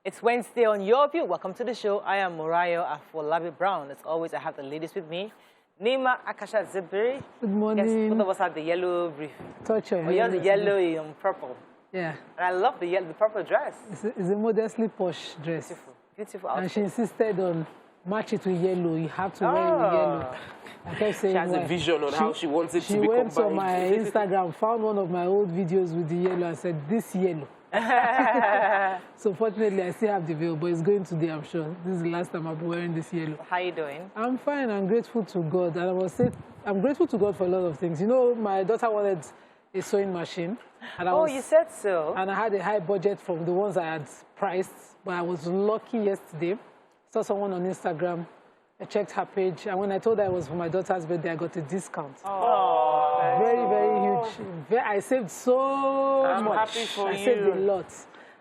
It's Wednesday on Your View. Welcome to the show. I am Morayo Afolabi Brown. As always, I have the ladies with me. Nima Akasha Zibiri. Good morning. Yes, both of us have the yellow brief. Touch of you have the yellow and purple. Yeah. And I love the purple dress. It's a modestly posh dress. Beautiful. Beautiful outfit. And she insisted on match it with yellow. You have to wear it with yellow. I kept saying, she has a vision on how she wants it to be combined. She went on my Instagram, found one of my old videos with the yellow and said, this yellow. So fortunately, I still have the veil, but it's going today, I'm sure. This is the last time I'll be wearing this yellow. How are you doing? I'm fine. I'm grateful to God. And I must say, I'm grateful to God for a lot of things. You know, my daughter wanted a sewing machine. And you said so. And I had a high budget from the ones I had priced. But I was lucky yesterday. Saw someone on Instagram. I checked her page. And when I told her it was for my daughter's birthday, I got a discount. Oh, very, very huge. I saved so much. I'm happy for you. I saved a lot.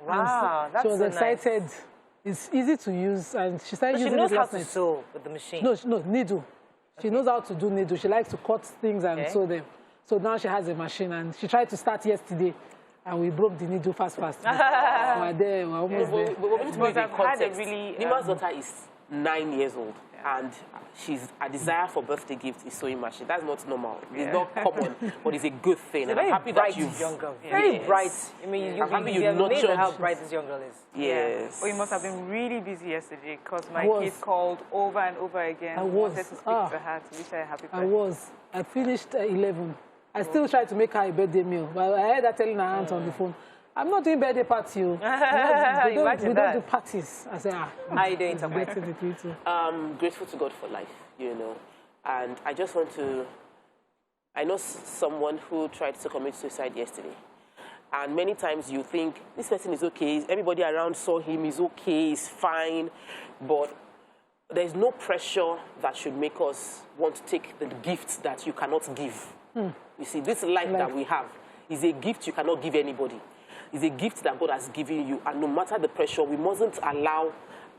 Wow, that's she was so excited. Nice. It's easy to use, and she started using it last night. She knows how to sew with the machine. No, needle. She knows how to do needle. She likes to cut things and sew them. So now she has a machine, and she tried to start yesterday, and we broke the needle fast. We're there. We're almost there. Nima's daughter is 9 years old, and her desire for birthday gift is sewing machine. That's not normal. It's not common, but it's a good thing. And I'm happy that you've young girl. Very bright. I mean, you're amazed at how bright this young girl is. Yes. Well, you must have been really busy yesterday because my kid called over and over again. I wanted to speak to her to wish her a happy birthday. I finished 11. I still tried to make her a birthday meal, but I heard her telling her aunt on the phone, I'm not doing birthday party. We don't do parties. I said, How are you doing, grateful to God for life, you know. And I just want to, I know someone who tried to commit suicide yesterday. And many times you think, this person is okay, everybody around saw him, he's okay, he's fine. But there's no pressure that should make us want to take the gifts that you cannot give. You see, this life that we have is a gift you cannot give anybody. It's a gift that God has given you, and no matter the pressure, we mustn't allow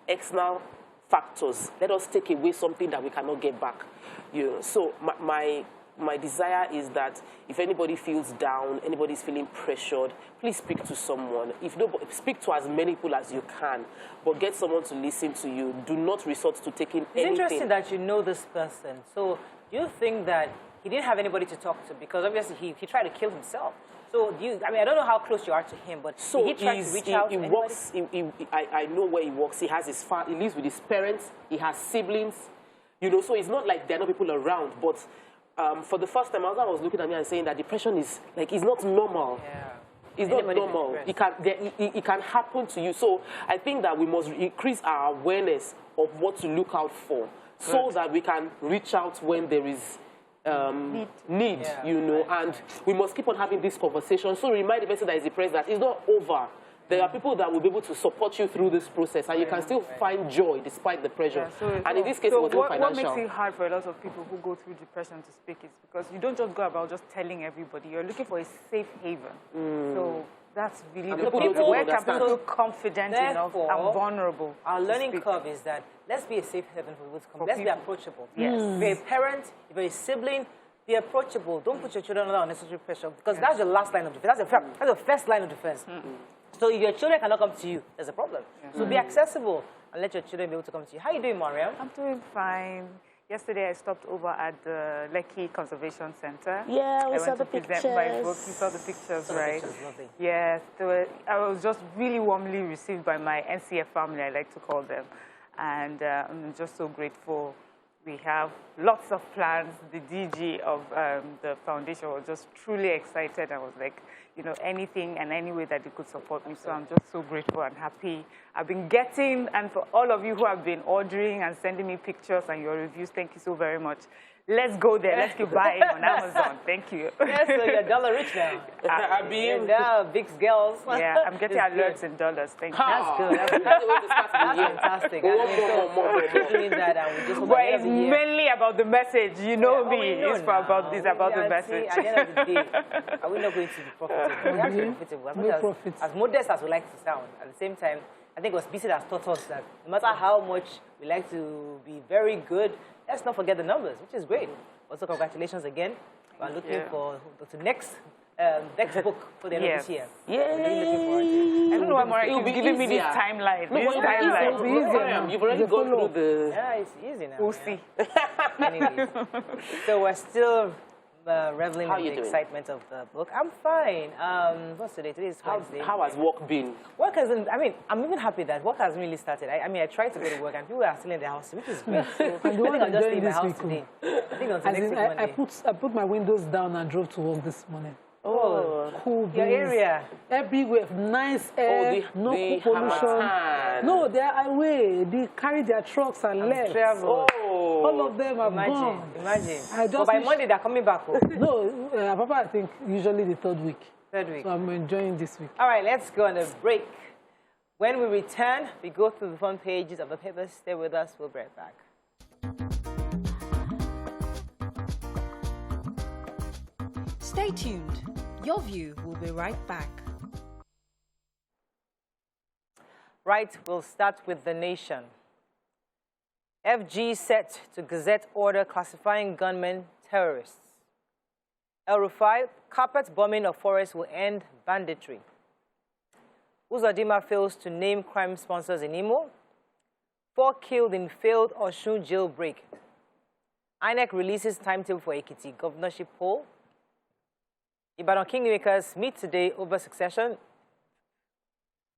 external factors. Let us take away something that we cannot get back. You know, so my desire is that if anybody feels down, anybody's feeling pressured, please speak to someone. If nobody, speak to as many people as you can, but get someone to listen to you. Do not resort to taking anything. It's interesting that you know this person. So do you think that he didn't have anybody to talk to? Because obviously he tried to kill himself. So I mean, I don't know how close you are to him, but so did he try to reach out to anybody? Works, I know where he works. He has his he lives with his parents. He has siblings. You know, so it's not like there are no people around. But for the first time, I was looking at me and saying that depression is like, it's not normal. Yeah. It's not normal. It can happen to you. So I think that we must increase our awareness of what to look out for, so that we can reach out when there is need, you know, and we must keep on having this conversation. So remind the person that is depressed that it's not over. There are people that will be able to support you through this process, and you can still find joy despite the pressure. And in this case, it was not financial. What makes it hard for a lot of people who go through depression to speak is because you don't just go about just telling everybody. You're looking for a safe haven. So that's really the point. Where can people feel confident enough and vulnerable? Our learning curve is that let's be a safe haven for people to come. Let's be approachable. Yes. If you're a parent, if you're a sibling, be approachable. Don't put your children under unnecessary pressure, because that's your last line of defense. That's the first line of defense. So if your children cannot come to you, there's a problem. So be accessible and let your children be able to come to you. How are you doing, Mariam? I'm doing fine. Yesterday, I stopped over at the Lekki Conservation Center. Yeah, we saw the pictures. My book. You saw the pictures, right? Yes. I was just really warmly received by my NCF family, I like to call them. And I'm just so grateful. We have lots of plans. The DG of the foundation was just truly excited. I was like, you know, anything and any way that they could support me. So I'm just so grateful and happy. I've been getting, and for all of you who have been ordering and sending me pictures and your reviews, thank you so very much. Let's go there. Let's keep buying on Amazon. Thank you. Yes, so you're dollar rich now. You're now big girls. Yeah, I'm getting alerts in dollars. Thank you. That's good. That's fantastic. Which means that we just but it's mainly about the message. You know me. It's about the message. At the end of the day, are we not going to be profitable? We have to be profitable. As modest as we like to sound, at the same time, I think it was BC that taught us that no matter how much we like to be very good, let's not forget the numbers, which is great. Also, congratulations again. We're looking for the next next book for the end of this year. Yeah. Really looking forward to it. I don't know why Mara It'll keeps be giving me this easier. timeline. No, This timeline. It'll be easier. You've already gone through the... Yeah, it's easy now. We'll yeah. see. Anyways, so we're still reveling How in you the doing? excitement of the book. I'm fine. What's today? Today is Wednesday. How has work been? Work hasn't, I mean, I'm even happy that work hasn't really started. I mean, I tried to go to work and people are still in their house, which is great. So I the think one I'll just stay in my enjoying house this today. week, I think until As next in, week Monday. I put my windows down and drove to work this morning. Oh, Cool your breeze. area. Everywhere, nice air, no the pollution. Hamatan. No, they are away. They carry their trucks and left. Travel. Oh. All of them are Imagine, gone. imagine. I just But by wish- Monday, they're coming back home. No, Papa, I think usually the third week. Third week. So I'm enjoying this week. All right, let's go on a break. When we return, we go through the front pages of the papers. Stay with us. We'll be right back. Stay tuned. Your View will be right back. Right, we'll start with The Nation. FG set to gazette order classifying gunmen terrorists. El Rufai, carpet bombing of forests will end banditry. Uzodinma fails to name crime sponsors in Imo. 4 killed in failed Osun jailbreak. INEC releases timetable for Ekiti governorship poll. Ibadan kingmakers meet today over succession.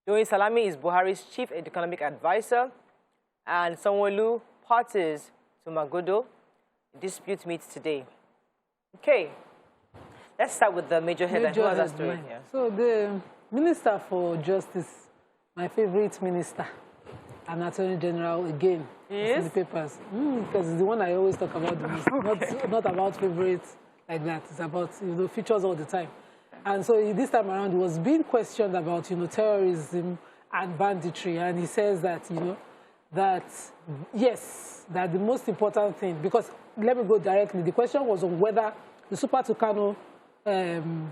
Doyin Salami is Buhari's chief economic advisor. And Sanwo-Olu parties to Magodo. Dispute meets today. Okay, let's start with the major headline. Who has that story? headline. Yeah. So the Minister for Justice, my favorite minister, and Attorney General again. Yes? In the papers. Because it's the one I always talk about the most. Not about favorites like that. It's about, features all the time. And so this time around, he was being questioned about, terrorism and banditry. And he says that, that, yes, that the most important thing, because let me go directly. The question was on whether the Super Tucano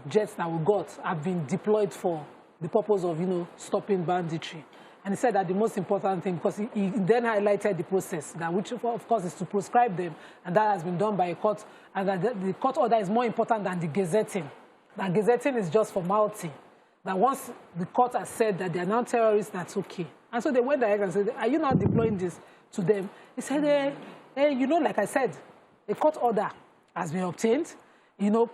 jets that we got have been deployed for the purpose of, stopping banditry. And he said that the most important thing, because he then highlighted the process, that which of course is to prescribe them, and that has been done by a court, and that the court order is more important than the gazetting. That gazetting is just formality. That once the court has said that they are now terrorists, that's okay. And so they went direct and said, are you now deploying this to them? He said, hey, like I said, a court order has been obtained,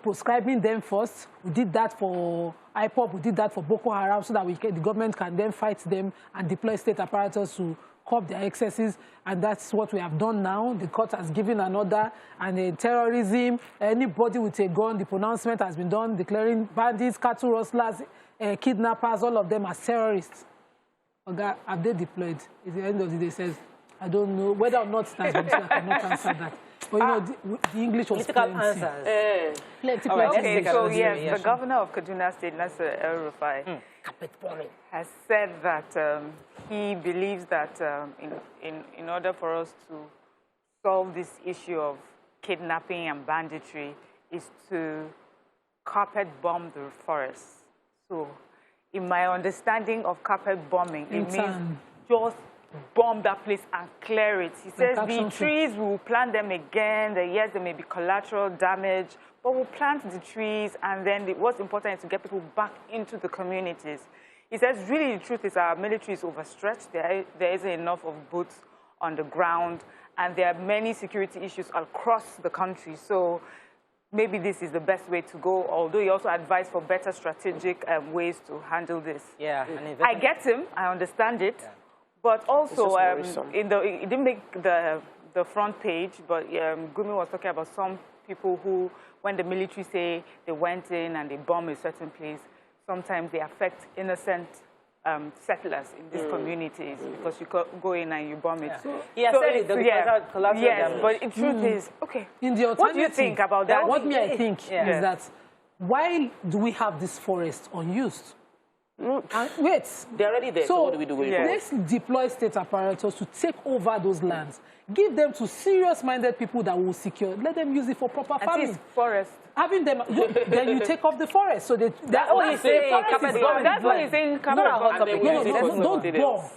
prescribing them first. We did that for IPOP, we did that for Boko Haram, so that the government can then fight them and deploy state apparatus to curb their excesses. And that's what we have done now. The court has given an order, and terrorism, anybody with a gun, the pronouncement has been done, declaring bandits, cattle rustlers, kidnappers, all of them as terrorists. Okay, have they deployed? At the end of the day, says, I don't know whether or not that's been I cannot answer that. But the English was Political plenty. answers. Plenty. All right, let's Okay, take so another yes, reaction. the governor of Kaduna State, Nasir El-Rufai, has said that he believes that in order for us to solve this issue of kidnapping and banditry is to carpet bomb the forests. So, in my understanding of carpet bombing, it means just bomb that place and clear it. He says the trees, we will plant them again. Yes, there may be collateral damage, but we'll plant the trees, and then what's important is to get people back into the communities. He says, really, the truth is our military is overstretched. There isn't enough of boots on the ground, and there are many security issues across the country. So maybe this is the best way to go, although he also advised for better strategic ways to handle this. Yeah. I get him. I understand it. Yeah. But also, it didn't make the front page, but Gumi was talking about some people who, when the military say they went in and they bomb a certain place, sometimes they affect innocent settlers in these communities because you go in and you bomb it. Yeah. So said it, collateral damage. But the truth is, okay, In the what do you think about that? What I think is that why do we have this forest unused? Wait. They're already there, so what do we do with it? Let's deploy state apparatus to take over those lands. Give them to serious-minded people that will secure. Let them use it for proper farming. And forest. Having them, then you take off the forest. So that's what he's saying. That's what he's saying. Don't bomb.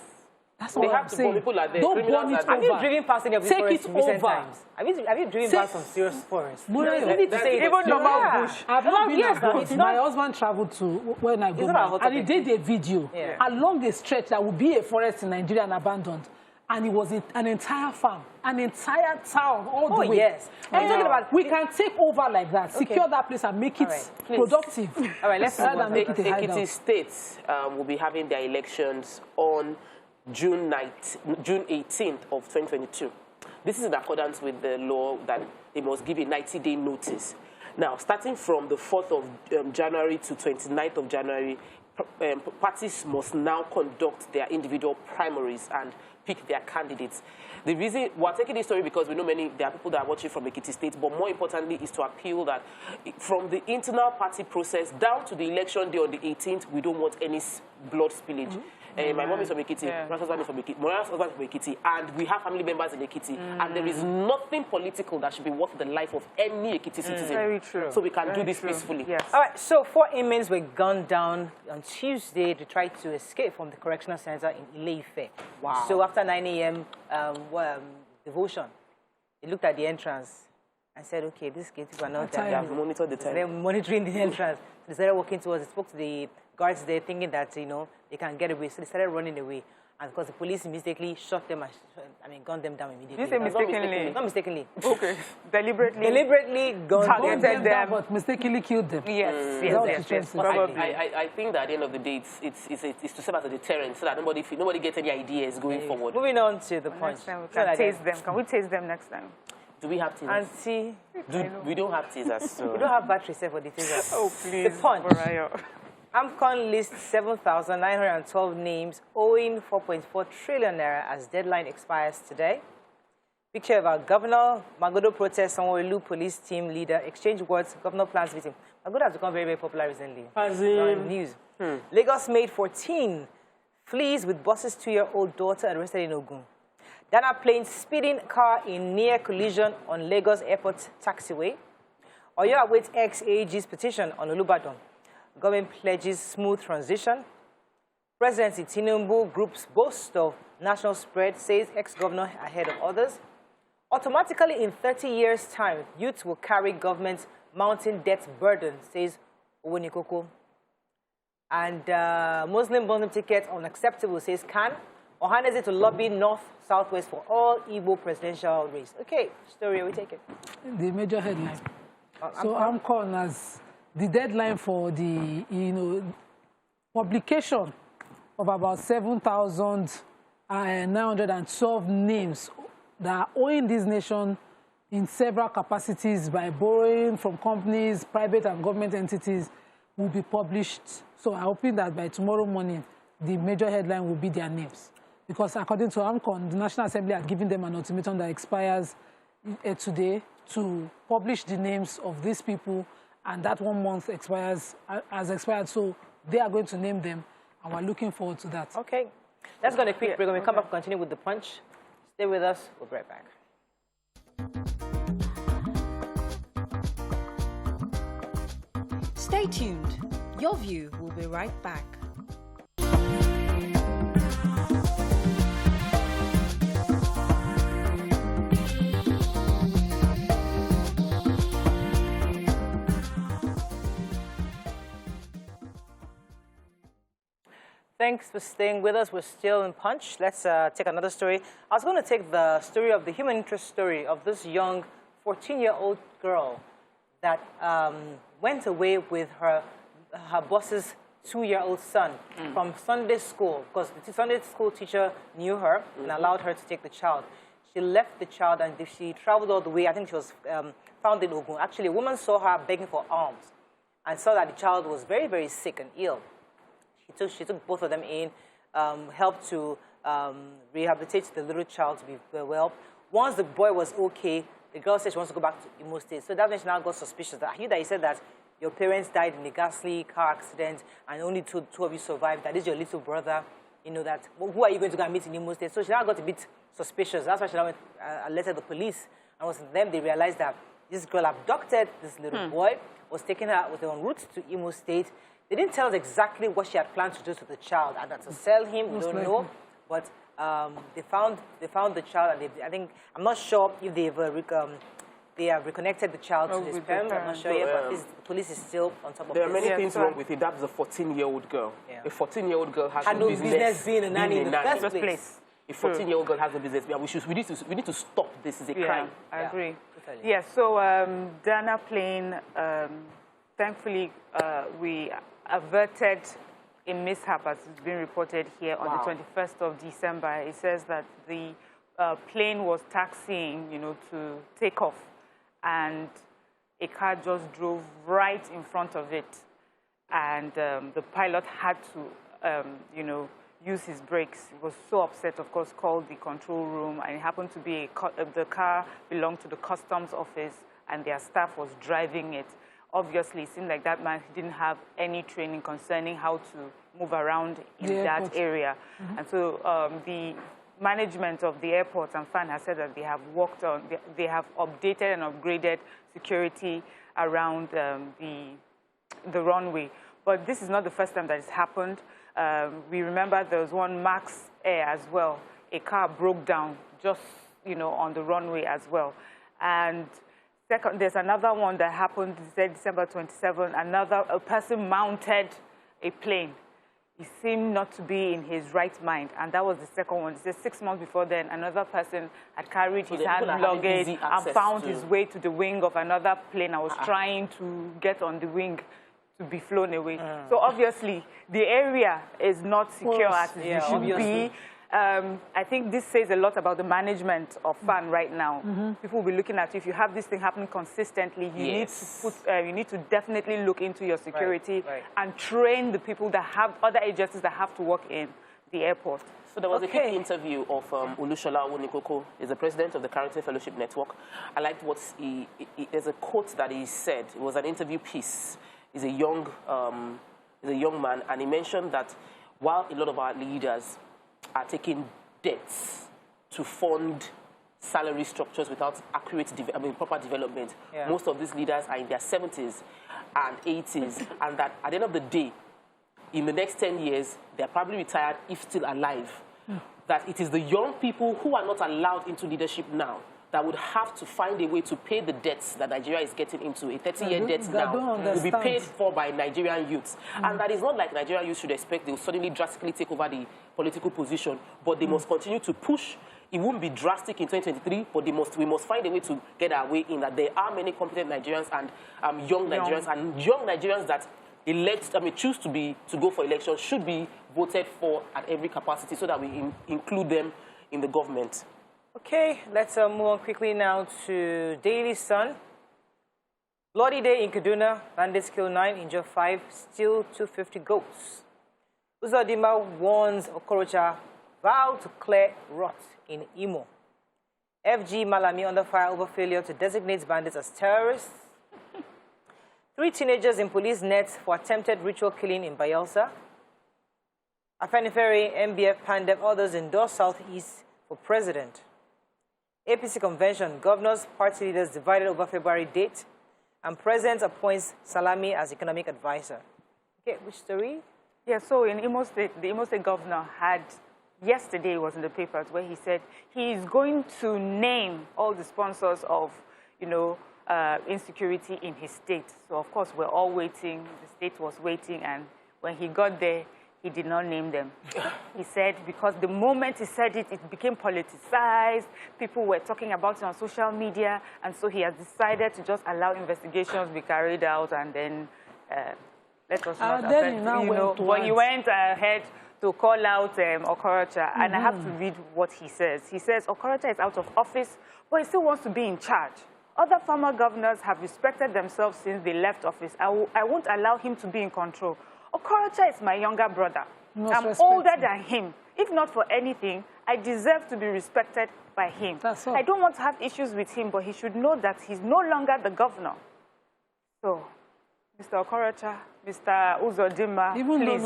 That's They what have I'm to saying. burn. People are there. Don't Criminals burn it are there. Have you over. driven past any of these Take forests it in recent over. times? Have you driven past some serious forests? Muriel, You need to say it. Even normal Yeah. bush. I've not been Yes, abroad. it's not- My husband traveled to when I go not a back, hot and he topic. did a video Yeah. along a stretch that would be a forest in Nigeria and abandoned. And it was an entire farm, an entire town, all the Oh, way. yes. And you're talking about- we can take over like that, secure that place and make it All right, please. productive. All right, let's move rather on. than make it a Ekiti hideout. State will be having their elections on June 18th of 2022. This is in accordance with the law that they must give a 90-day notice. Now, starting from the 4th of January to 29th of January, parties must now conduct their individual primaries and pick their candidates. The reason we're taking this story because we know there are people that are watching from Ekiti State, but more importantly is to appeal that from the internal party process down to the election day on the 18th, we don't want any blood spillage. My mom is from Ekiti, my husband is from Ekiti, my husband is from Ekiti, and we have family members in Ekiti, and there is nothing political that should be worth the life of any Ekiti citizen. Very true. So we can do Very this true. peacefully. Yes. All right, so 4 inmates were gunned down on Tuesday to try to escape from the correctional center in Ile-Ife. Wow. So after 9 a.m. Devotion, they looked at the entrance and said, okay, these people are not They there. have monitored the time. They're monitoring the entrance. They started walking towards it, spoke to the guards there thinking that, they can get away. So they started running away. And because the police mistakenly shot them and gunned them down immediately. You say mistakenly? Not mistakenly. Okay. Deliberately. Deliberately gunned Targeted them. them. But mistakenly killed them. Yes, Is that yes, what yes, you're yes. trying to say? Probably. I think that at the end of the day, it's to serve as a deterrent so that nobody gets any ideas going forward. Moving on to the punch. Next time we So can like taste them. Can we taste them next time? Do we have teasers? Auntie, We don't have teasers. So. we don't have battery set for the teaser. Oh, please. The punch. Borayo. AMCON lists 7,912 names owing 4.4 trillion naira as deadline expires today. Picture of our governor, Magodo protest, Sanwo-Olu police team leader, exchange words, governor plans meeting. Magodo has become very, very popular recently. As It's on in, the news. Lagos made 14 flees with boss's 2-year-old daughter arrested in Ogun. Dana plane speeding car in near collision on Lagos Airport taxiway. Oyo awaits ex-AG's petition on Olubadan. Government pledges smooth transition. Presidency Tinubu group's boast of national spread, says ex-governor ahead of others. Automatically in 30 years' time, youth will carry government's mounting debt burden, says Owonikoko. And Muslim ticket unacceptable, says Khan. Ohaneze to lobby North, Southwest for all Igbo presidential race. Okay, story, we take it. The major headline. So AMCON has the deadline for the publication of about 7,912 names that are owing this nation in several capacities by borrowing from companies, private and government entities will be published. So I'm hoping that by tomorrow morning, the major headline will be their names. Because according to AMCON, the National Assembly had given them an ultimatum that expires today to publish the names of these people, and that 1 month has expired. So they are going to name them, and we're looking forward to that. Okay, let's go on a quick break. When we come back, continue with the punch. Stay with us. We'll be right back. Stay tuned. Your view will be right back. Thanks for staying with us. We're still in Punch. Let's take another story. I was going to take the story of the human interest story of this young 14-year-old girl that went away with her boss's 2-year-old son from Sunday school, because the Sunday school teacher knew her and allowed her to take the child. She left the child and she traveled all the way. I think she was found in Ogun. Actually, a woman saw her begging for alms and saw that the child was very, very sick and ill. She took both of them in, helped to rehabilitate the little child to be well. Once the boy was okay, the girl said she wants to go back to Imo State. So that means she now got suspicious. I hear that you said that your parents died in a ghastly car accident and only two of you survived. That is your little brother. You know that. Who are you going to go and meet in Imo State? So she now got a bit suspicious. That's why she now went, alerted the police. And was then they realized that this girl abducted this little boy, was taking her with her en route to Imo State. They didn't tell us exactly what she had planned to do to the child, either to sell him, we don't know. But they found the child, and I'm not sure if they have reconnected the child to his parents. I'm not sure yet, but the police is still on top of There this. are many things wrong with it. That's a 14-year-old girl. Yeah. A 14-year-old girl has no business being a nanny in the first place. A 14-year-old girl has no business. We need to stop this. It's a crime. I agree. Totally. Yeah, so Ghana plane, thankfully, we averted a mishap, as it's been reported here on the 21st of December. It says that the plane was taxiing, to take off, and a car just drove right in front of it, and the pilot had to, use his brakes. He was so upset, of course, called the control room, and it happened to be the car belonged to the customs office, and their staff was driving it. Obviously, it seemed like that man didn't have any training concerning how to move around in that area. And so the management of the airport and FAN has said that they have worked on, they have updated and upgraded security around the runway. But this is not the first time that it's happened. We remember there was one Max Air as well. A car broke down just, on the runway as well. And second, there's another one that happened December 27. A person mounted a plane. He seemed not to be in his right mind, and that was the second one. It says 6 months before then, another person had carried his hand luggage and found his way to the wing of another plane. I was trying to get on the wing to be flown away. So obviously, the area is not secure as it should be. I think this says a lot about the management of FAN right now. People will be looking at you. If you have this thing happening consistently, you need to definitely look into your security and train the people that have other agencies that have to work in the airport. So there was a quick interview of Olushola Owonikoko. He's the president of the Carrington Fellowship Network. I liked what there's a quote that he said. It was an interview piece. He's a young man, and he mentioned that while a lot of our leaders are taking debts to fund salary structures without accurate, proper development. Most of these leaders are in their 70s and 80s, and that at the end of the day, in the next 10 years, they're probably retired if still alive. That it is the young people who are not allowed into leadership now that would have to find a way to pay the debts that Nigeria is getting into. A 30-year debt now will be paid for by Nigerian youths. And that is not like Nigerian youths should expect they will suddenly drastically take over the political position, but they must continue to push. It won't be drastic in 2023, but we must find a way to get our way in. That there are many competent Nigerians and young Nigerians that choose to go for elections should be voted for at every capacity so that we include them in the government. Okay, let's move on quickly now to Daily Sun. Bloody day in Kaduna. Bandits kill 9, injure 5, steal 250 goats. Uzodimma warns Okorocha, vow to clear rot in Imo. FG Malami under fire over failure to designate bandits as terrorists. 3 teenagers in police nets for attempted ritual killing in Bayelsa. Afenifere, MBF, Pandep, others endorse Southeast for president. APC convention, governors, party leaders divided over February date, and president appoints Salami as economic advisor. Okay, which story? Yeah, so in Imo State, the Imo State governor had, yesterday was in the papers, where he said he is going to name all the sponsors of, insecurity in his state. So, of course, we're all waiting. The state was waiting, and when he got there, he did not name them. He said, because the moment he said it, it became politicized. People were talking about it on social media, and so he has decided to just allow investigations to be carried out, and then let us not affect, but he went ahead to call out Okorocha, and I have to read what he says. He says, Okorocha is out of office, but he still wants to be in charge. Other former governors have respected themselves since they left office. I won't allow him to be in control. Okorocha is my younger brother. I'm older than him. If not for anything, I deserve to be respected by him. I don't want to have issues with him, but he should know that he's no longer the governor. So, Mr. Okorocha, Mr. Uzodimma, please.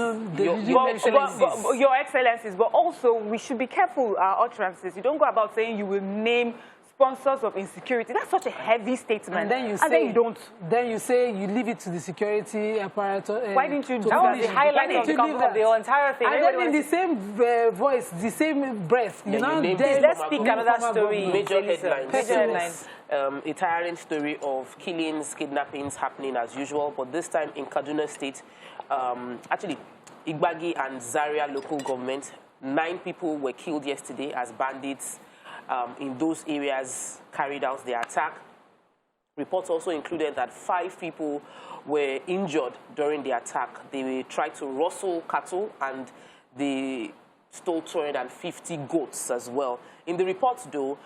Your Excellencies, but also we should be careful our utterances. You don't go about saying you will name sponsors of insecurity. That's such a heavy statement. And then you say, then you don't. Then you say you leave it to the security apparatus. Why didn't you do That was the highlight of the entire thing. And then in the same voice, the same breath, you know, let's speak another story. Major headlines. Major headlines. A tiring story of killings, kidnappings happening as usual, but this time in Kaduna State. Actually, Igbagi and Zaria local government, 9 people were killed yesterday as bandits in those areas carried out the attack. Reports also included that 5 people were injured during the attack. They tried to rustle cattle and they stole 250 goats as well. In the reports, though,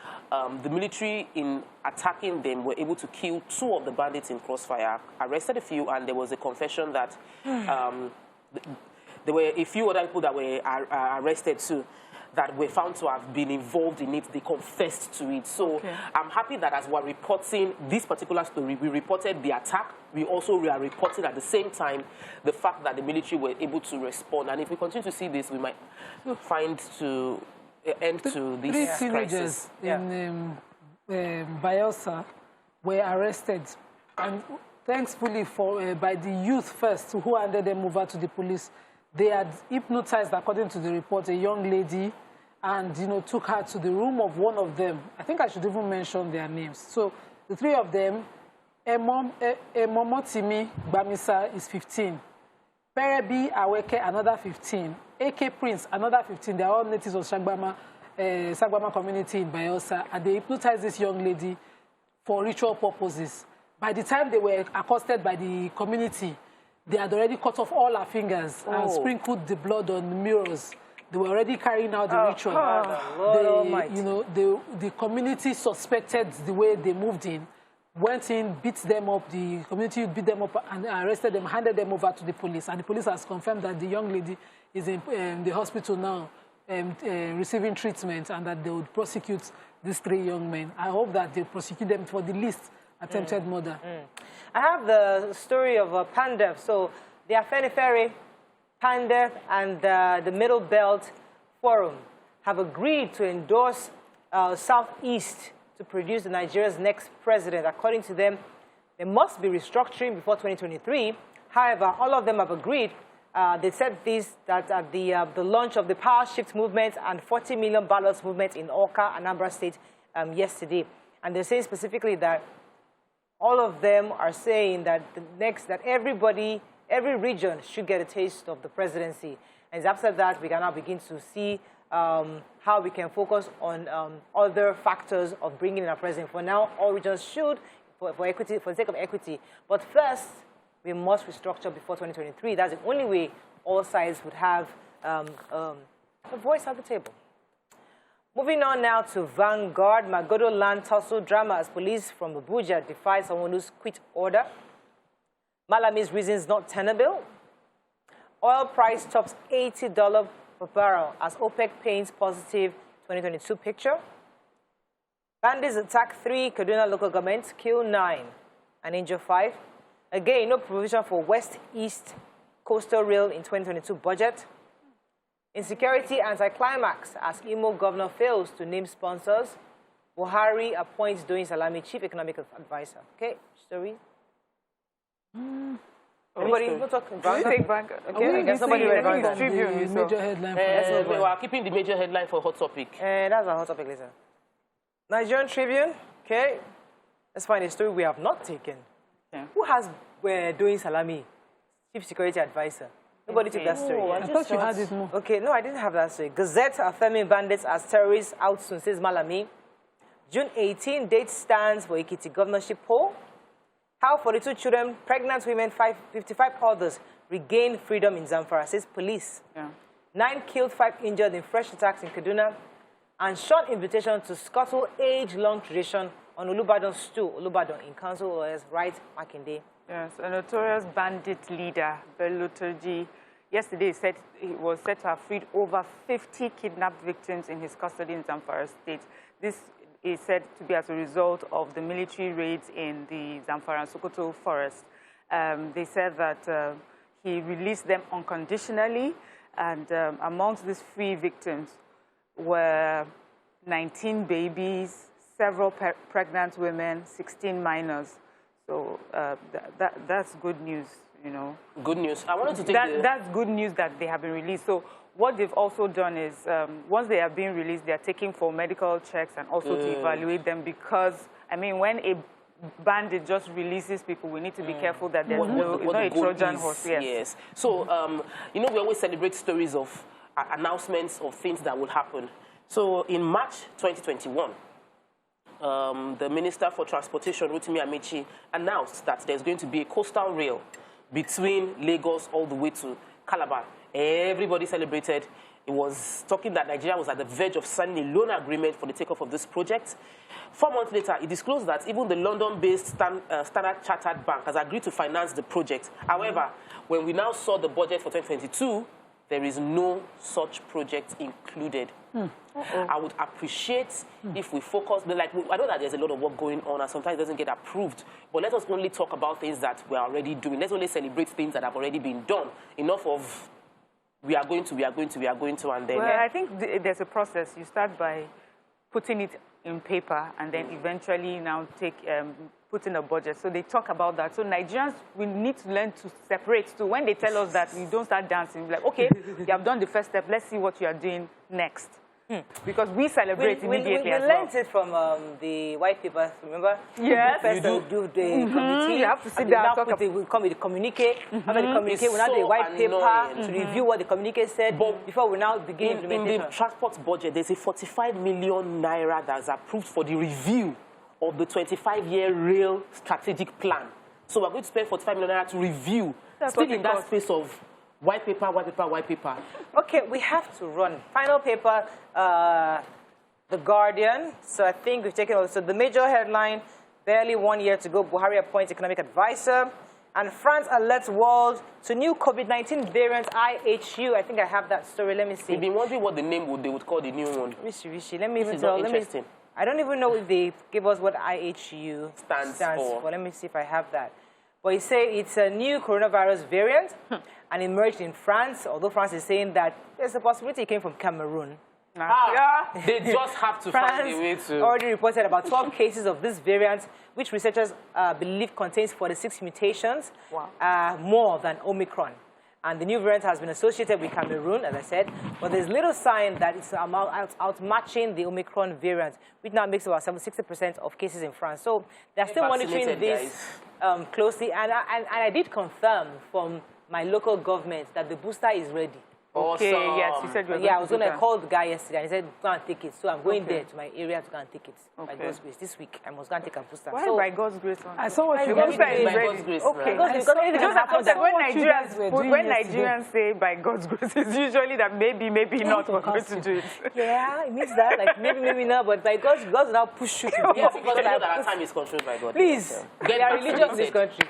the military, in attacking them, were able to kill 2 of the bandits in crossfire, arrested a few, and there was a confession that there were a few other people that were arrested too, that were found to have been involved in it. They confessed to it. So I'm happy that as we're reporting this particular story, we reported the attack. We also are reporting at the same time the fact that the military were able to respond. And if we continue to see this, we might find to end to this 3 teenagers in Bayelsa were arrested, and thankfully by the youth first, who handed them over to the police. They had hypnotized, according to the report, a young lady, and took her to the room of one of them. I think I should even mention their names. So the 3 of them, Momotimi Bamisa is 15, Perebi Aweke another 15, AK Prince another 15. They are all natives of Sagbama community in Bayelsa, and they hypnotized this young lady for ritual purposes. By the time they were accosted by the community, they had already cut off all her fingers and sprinkled the blood on the mirrors. They were already carrying out the ritual. The community suspected the way they moved in, went in, beat them up. The community beat them up and arrested them, handed them over to the police. And the police has confirmed that the young lady is in the hospital now, receiving treatment, and that they would prosecute these 3 young men. I hope that they prosecute them for the least attempted murder. I have the story of Pandef. So the Afenifere, Pandef, and the Middle Belt Forum have agreed to endorse Southeast to produce Nigeria's next president. According to them, there must be restructuring before 2023. However, all of them have agreed. They said that at the launch of the Power Shift movement and 40 million ballots movement in Awka, Anambra State yesterday. And they're saying specifically that all of them are saying that every region should get a taste of the presidency. And after that, we can now begin to see how we can focus on other factors of bringing in a president. For now, all regions should, for equity, for the sake of equity. But first, we must restructure before 2023. That's the only way all sides would have a voice at the table. Moving on now to Vanguard. Magodo land tussle drama as police from Abuja defy Sanwo-Olu's quit order. Malami's reasons not tenable. Oil price tops $80 per barrel as OPEC paints positive 2022 picture. Bandits attack 3 Kaduna local governments, kill 9 and injure 5. Again, no provision for West-East coastal rail in 2022 budget. Insecurity anticlimax as Imo governor fails to name sponsors. Buhari appoints Doyin Salami chief economic advisor. Okay, story. Everybody, we'll talk about take back. Okay, I guess somebody will run the Tribune. Major headline. We are keeping the major headline for hot topic. That's a hot topic later. Nigerian Tribune. Okay, let's find a story we have not taken. Yeah. Who has Doyin Salami chief security advisor? Nobody took that story. I thought you had it more. Okay, no, I didn't have that story. Gazette affirming bandits as terrorists out soon, says Malami. June 18, date stands for Ekiti governorship poll. How 42 children, pregnant women, 55 others regain freedom in Zamfara, says police. Yeah. 9 killed, 5 injured in fresh attacks in Kaduna. And short invitation to scuttle age-long tradition on Olubadan's stew, Olubadan in council lawyers right Makinde. Yes, a notorious bandit leader, Bello Turji, yesterday said he was said to have freed over 50 kidnapped victims in his custody in Zamfara State. This is said to be as a result of the military raids in the Zamfara and Sokoto forest. They said that he released them unconditionally, and amongst these free victims were 19 babies, several pregnant women, 16 minors. So that's good news, you know. Good news. I wanted to take That's good news that they have been released. So what they've also done is, once they have been released, they're taking for medical checks and also to evaluate them because, I mean, when a bandit just releases people, we need to be careful that there's it's not a Trojan horse. Yes. So, you know, we always celebrate stories of announcements of things that will happen. So in March 2021, the Minister for Transportation, Rotimi Amechi, announced that there's going to be a coastal rail between Lagos all the way to Calabar. Everybody celebrated. It was talking that Nigeria was at the verge of signing a loan agreement for the takeoff of this project. 4 months later, it disclosed that even the London-based Standard Chartered Bank has agreed to finance the project. However, when we now saw the budget for 2022, there is no such project included. I would appreciate if we focus, like, I know that there's a lot of work going on and sometimes it doesn't get approved, but let us only talk about things that we're already doing. Let's only celebrate things that have already been done. Enough of we are going to, and then... Well, I think there's a process. You start by putting it in paper and then eventually now put in a budget. So they talk about that. So Nigerians, we need to learn to separate. So when they tell us that, we don't start dancing. We're like, okay, you have done the first step. Let's see what you are doing next. Because we celebrate immediately as well. We learned it from the white paper, remember? Yes. First you do the committee. You have to sit down and talk. We come with the communique. After the communique, we have the white paper to review what the communique said before we now begin implementation. In the transport budget, there's a 45 million naira that's approved for the review of the 25-year rail strategic plan. So we're going to spend 45 million naira to review. Still in that space of white paper, white paper, white paper. Okay, we have to run. Final paper, The Guardian. So I think we've taken also the major headline, barely 1 year to go, Buhari appoints economic advisor. And France alerts world to new COVID-19 variant IHU. I think I have that story. Let me see. We've been wondering what the name they would call the new one. Rishi. Let me even tell. I don't even know if they give us what IHU stands for. Let me see if I have that. But you say it's a new coronavirus variant and emerged in France, although France is saying that there's a possibility it came from Cameroon. They just have to find a way to... already reported about 12 cases of this variant, which researchers believe contains 46 mutations, more than Omicron. And the new variant has been associated with Cameroon, as I said, but there's little sign that it's outmatching the Omicron variant, which now makes about 60% of cases in France. So they're still monitoring this closely. And I did confirm from my local government that the booster is ready. Okay, awesome. Yes, you said you were going I was going to call the guy yesterday, and he said, go and take it. So I'm going there to my area to go and take it. By God's grace. This week, I must go and take a booster. Why by God's grace? I saw what you booster is by ready. God's grace. Okay. When Nigerians say by God's grace, it's usually that maybe not we're going to do it. Yeah, it means that. Like, maybe not, but by God will now push you to do it. Yes, because I know that our time is controlled by God. Please, we are religious in this country.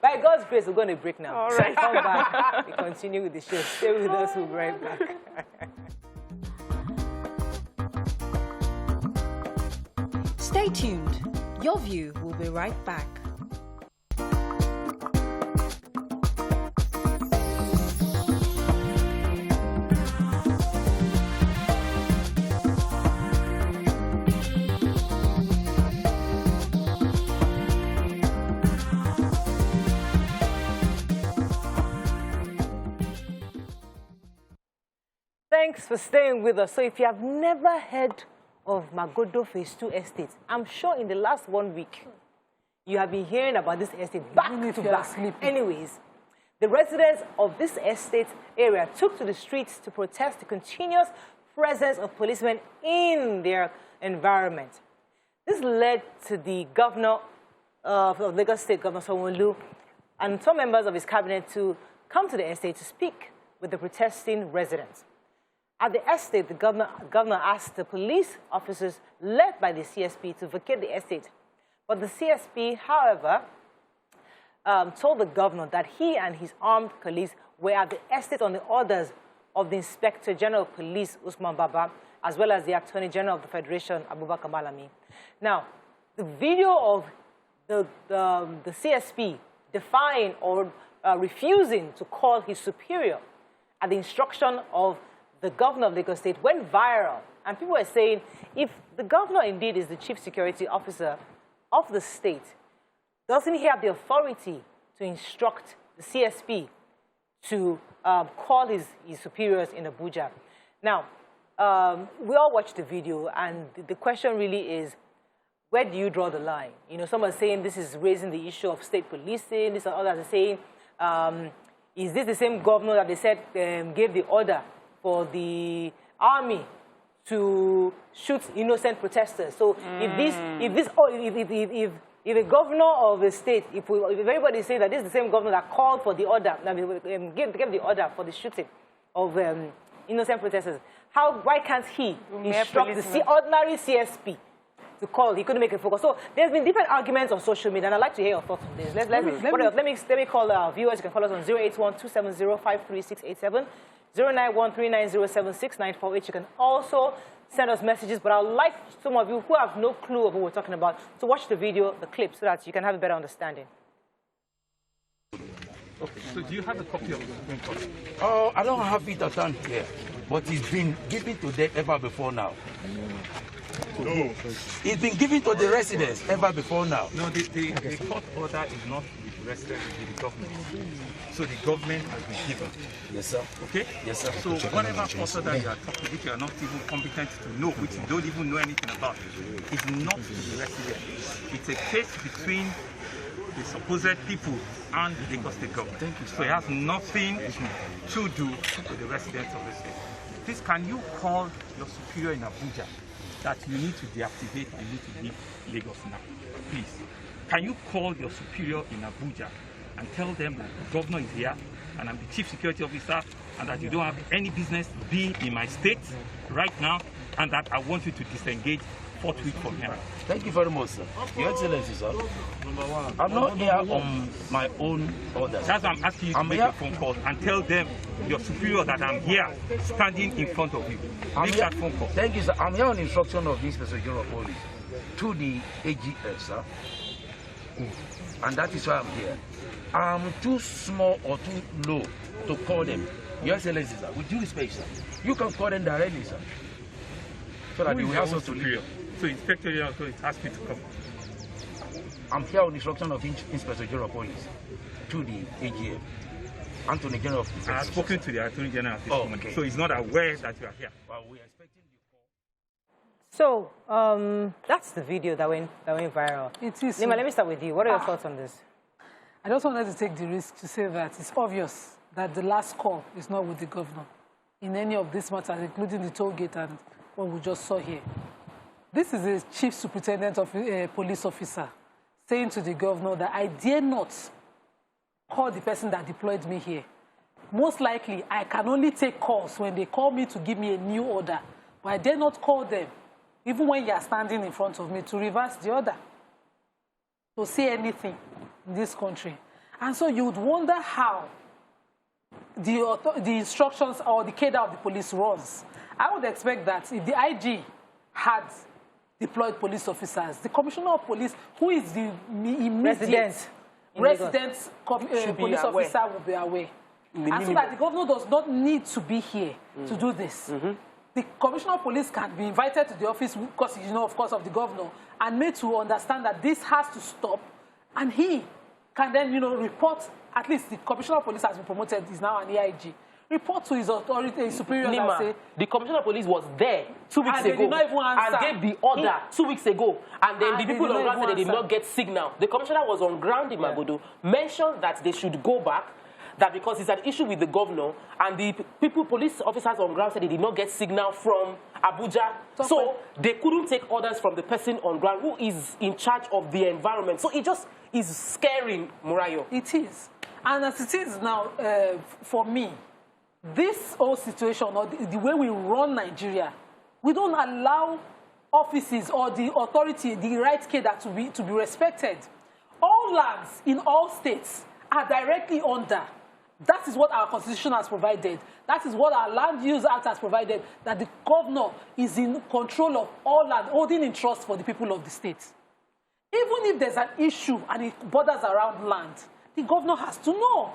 By God's grace, we're going to break now. All right. Come back. We continue with the show. Stay with us. We'll be right back. Stay tuned. Your View will be right back. Thanks for staying with us. So if you have never heard of Magodo Phase 2 Estate, I'm sure in the last 1 week, you have been hearing about this estate back to back. Anyways, the residents of this estate area took to the streets to protest the continuous presence of policemen in their environment. This led to the governor of Lagos State, Governor Sanwo-Olu, and some members of his cabinet to come to the estate to speak with the protesting residents. At the estate, the governor asked the police officers led by the CSP to vacate the estate. But the CSP, however, told the governor that he and his armed colleagues were at the estate on the orders of the Inspector General of Police, Usman Baba, as well as the Attorney General of the Federation, Abubakar Malami. Now, the video of the CSP defying or refusing to call his superior at the instruction of the governor of Lagos State went viral, And people are saying, if the governor indeed is the chief security officer of the state, doesn't he have the authority to instruct the CSP to call his superiors in Abuja? Now, we all watched the video, and the question really is, where do you draw the line? You know, someone's saying this is raising the issue of state policing. This and others are saying, is this the same governor that they said gave the order for the army to shoot innocent protesters? So if a governor of a state, if everybody is saying that this is the same governor that called for the order, gave the order for the shooting of innocent protesters, why can't he instruct the ordinary CSP to call? He couldn't make a focus. So there's been different arguments on social media, and I'd like to hear your thoughts on this. Let me call our viewers. You can call us on 081-270-53687, 091-390-76948. You can also send us messages, but I'd like some of you who have no clue of what we're talking about to watch the video, the clip, so that you can have a better understanding. Okay, so do you have a copy of the Supreme Court? Oh, I don't have it at hand here, but it's been given to them ever before now. No. It's been given to the residents ever before now. No, the court order is not with the residents, it's with the government. So the government has been given. Yes, sir. Okay? Yes, sir. So whatever court order you are talking, which you are not even competent to know, which you don't even know anything about, is not to the residents. It's a case between the supposed people and the Lagos State government. Thank you, sir. So it has nothing to do with the residents of the state. Please, can you call your superior in Abuja that you need to deactivate and you need to leave Lagos now? Please. Can you call your superior in Abuja and tell them that the governor is here and I'm the chief security officer and that you don't have any business being in my state right now and that I want you to disengage forthwith from here? Thank you very much, sir. Your Excellency, sir. I'm not here on my own orders. That's why I'm asking you to make a phone call and tell them, your superior, that I'm here standing in front of you. Make that phone call. Thank you, sir. I'm here on instruction of the Inspector General of Police to the AGF, sir. And that is why I'm here. I'm too small or too low to call them. Your Excellency, sir, with due respect, sir, you can call them directly, sir. So that they will have to leave. So Inspector General has asked you to come. I'm here on instruction of Inspector General of Police to the AGF. Attorney General of Defense. I have spoken to the Attorney General at this moment, so he's not aware that you are here. Well, we are expecting you. So that's the video that went viral. It is. Nima, let me start with you. What are your thoughts on this? I just wanted to take the risk to say that it's obvious that the last call is not with the governor in any of these matters, including the toll gate and what we just saw here. This is a chief superintendent of a police officer saying to the governor that I dare not call the person that deployed me here. Most likely, I can only take calls when they call me to give me a new order, but I dare not call them, even when you are standing in front of me, to reverse the order, to say anything in this country. And so you would wonder how the instructions or the cadre of the police runs. I would expect that if the IG had deployed police officers, the commissioner of police, who is the immediate resident police officer, will be aware. And so that the governor does not need to be here to do this. The commissioner of police can be invited to the office because, you know, of course, of the governor, and made to understand that this has to stop, and he can then, you know, report. At least the commissioner of police has been promoted, is now an AIG. Report to his authority, his superior, Nima, and say, the commissioner of police was there 2 weeks and they ago did not even answer. and gave the order 2 weeks ago, and then And the they people did on not ground said they did even not get signal. The commissioner was on ground in Magodo, mentioned that they should go back, that because it's an issue with the governor, and the police officers on ground said they did not get signal from Abuja, so they couldn't take orders from the person on ground who is in charge of the environment. So it just is scary, Murayo. It is. And as it is now, for me, this whole situation, or the way we run Nigeria, we don't allow offices or the authority, the right cadre to be respected. All lands in all states are directly under. That is what our constitution has provided. That is what our Land Use Act has provided, that the governor is in control of all land, holding in trust for the people of the state. Even if there's an issue and it borders around land, the governor has to know.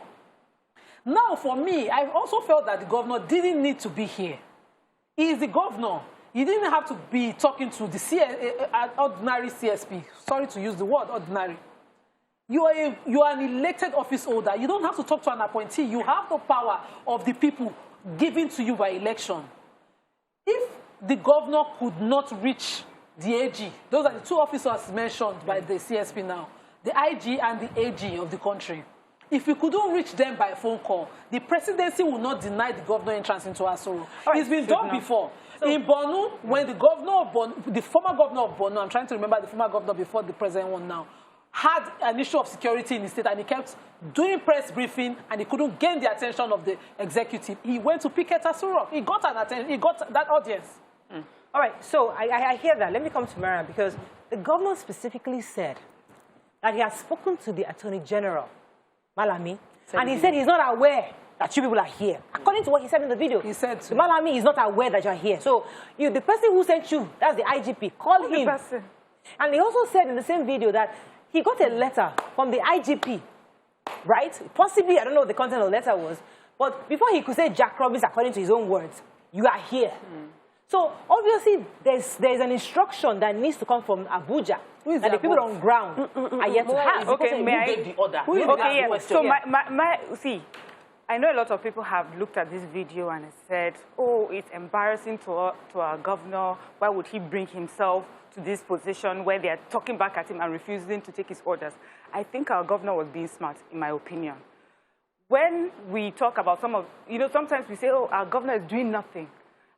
Now, for me, I also felt that the governor didn't need to be here. He is the governor. You didn't have to be talking to the ordinary CSP. Sorry to use the word ordinary. You are an elected office holder. You don't have to talk to an appointee. You have the power of the people given to you by election. If the governor could not reach the AG, those are the two officers mentioned by the CSP now, the IG and the AG of the country. If you couldn't reach them by phone call, the presidency will not deny the governor entrance into Asoro. It's been done before. So, in Borno, when the governor of Borno, the former governor of Borno, I'm trying to remember the former governor before the present one now, had an issue of security in the state and he kept doing press briefing and he couldn't gain the attention of the executive. He went to picket Asoro. He got an attention. He got that audience. All right, so I hear that. Let me come to Mariam because the governor specifically said that he has spoken to the Attorney General, Malami, and he said he's not aware that you people are here. According to what he said in the video, he said the Malami is not aware that you're here. So the person who sent you, that's the IGP, call him. And he also said in the same video that he got a letter from the IGP, right? Possibly, I don't know what the content of the letter was, but before he could say Jack Robbins, according to his own words, you are here. So obviously, there's an instruction that needs to come from Abuja that the people on ground are yet to have. Okay, may I get the order? Okay, yeah. So see, I know a lot of people have looked at this video and said, oh, it's embarrassing to our governor. Why would he bring himself to this position where they're talking back at him and refusing to take his orders? I think our governor was being smart, in my opinion. When we talk about sometimes we say, oh, our governor is doing nothing.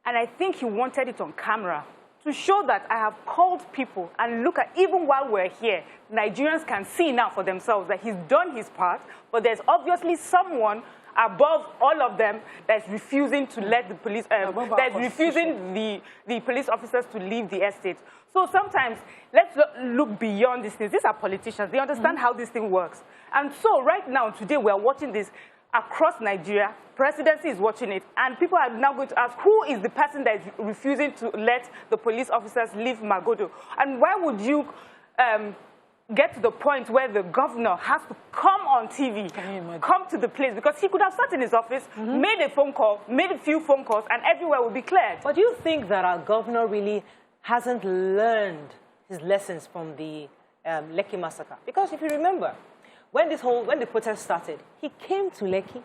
And I think he wanted it on camera to show that I have called people and look at, even while we're here, Nigerians can see now for themselves that he's done his part, but there's obviously someone above all of them that's refusing to let the police, that's refusing the police officers to leave the estate. So sometimes, let's look beyond these things. These are politicians. They understand how this thing works. And so right now, today, we're watching this across Nigeria. Presidency is watching it, and people are now going to ask, who is the person that is refusing to let the police officers leave Magodo? And why would you get to the point where the governor has to come on TV, come to the place? Because he could have sat in his office, made a phone call, made a few phone calls, and everywhere would be cleared. But do you think that our governor really hasn't learned his lessons from the Lekki massacre? Because if you remember, when the protest started, he came to Lekki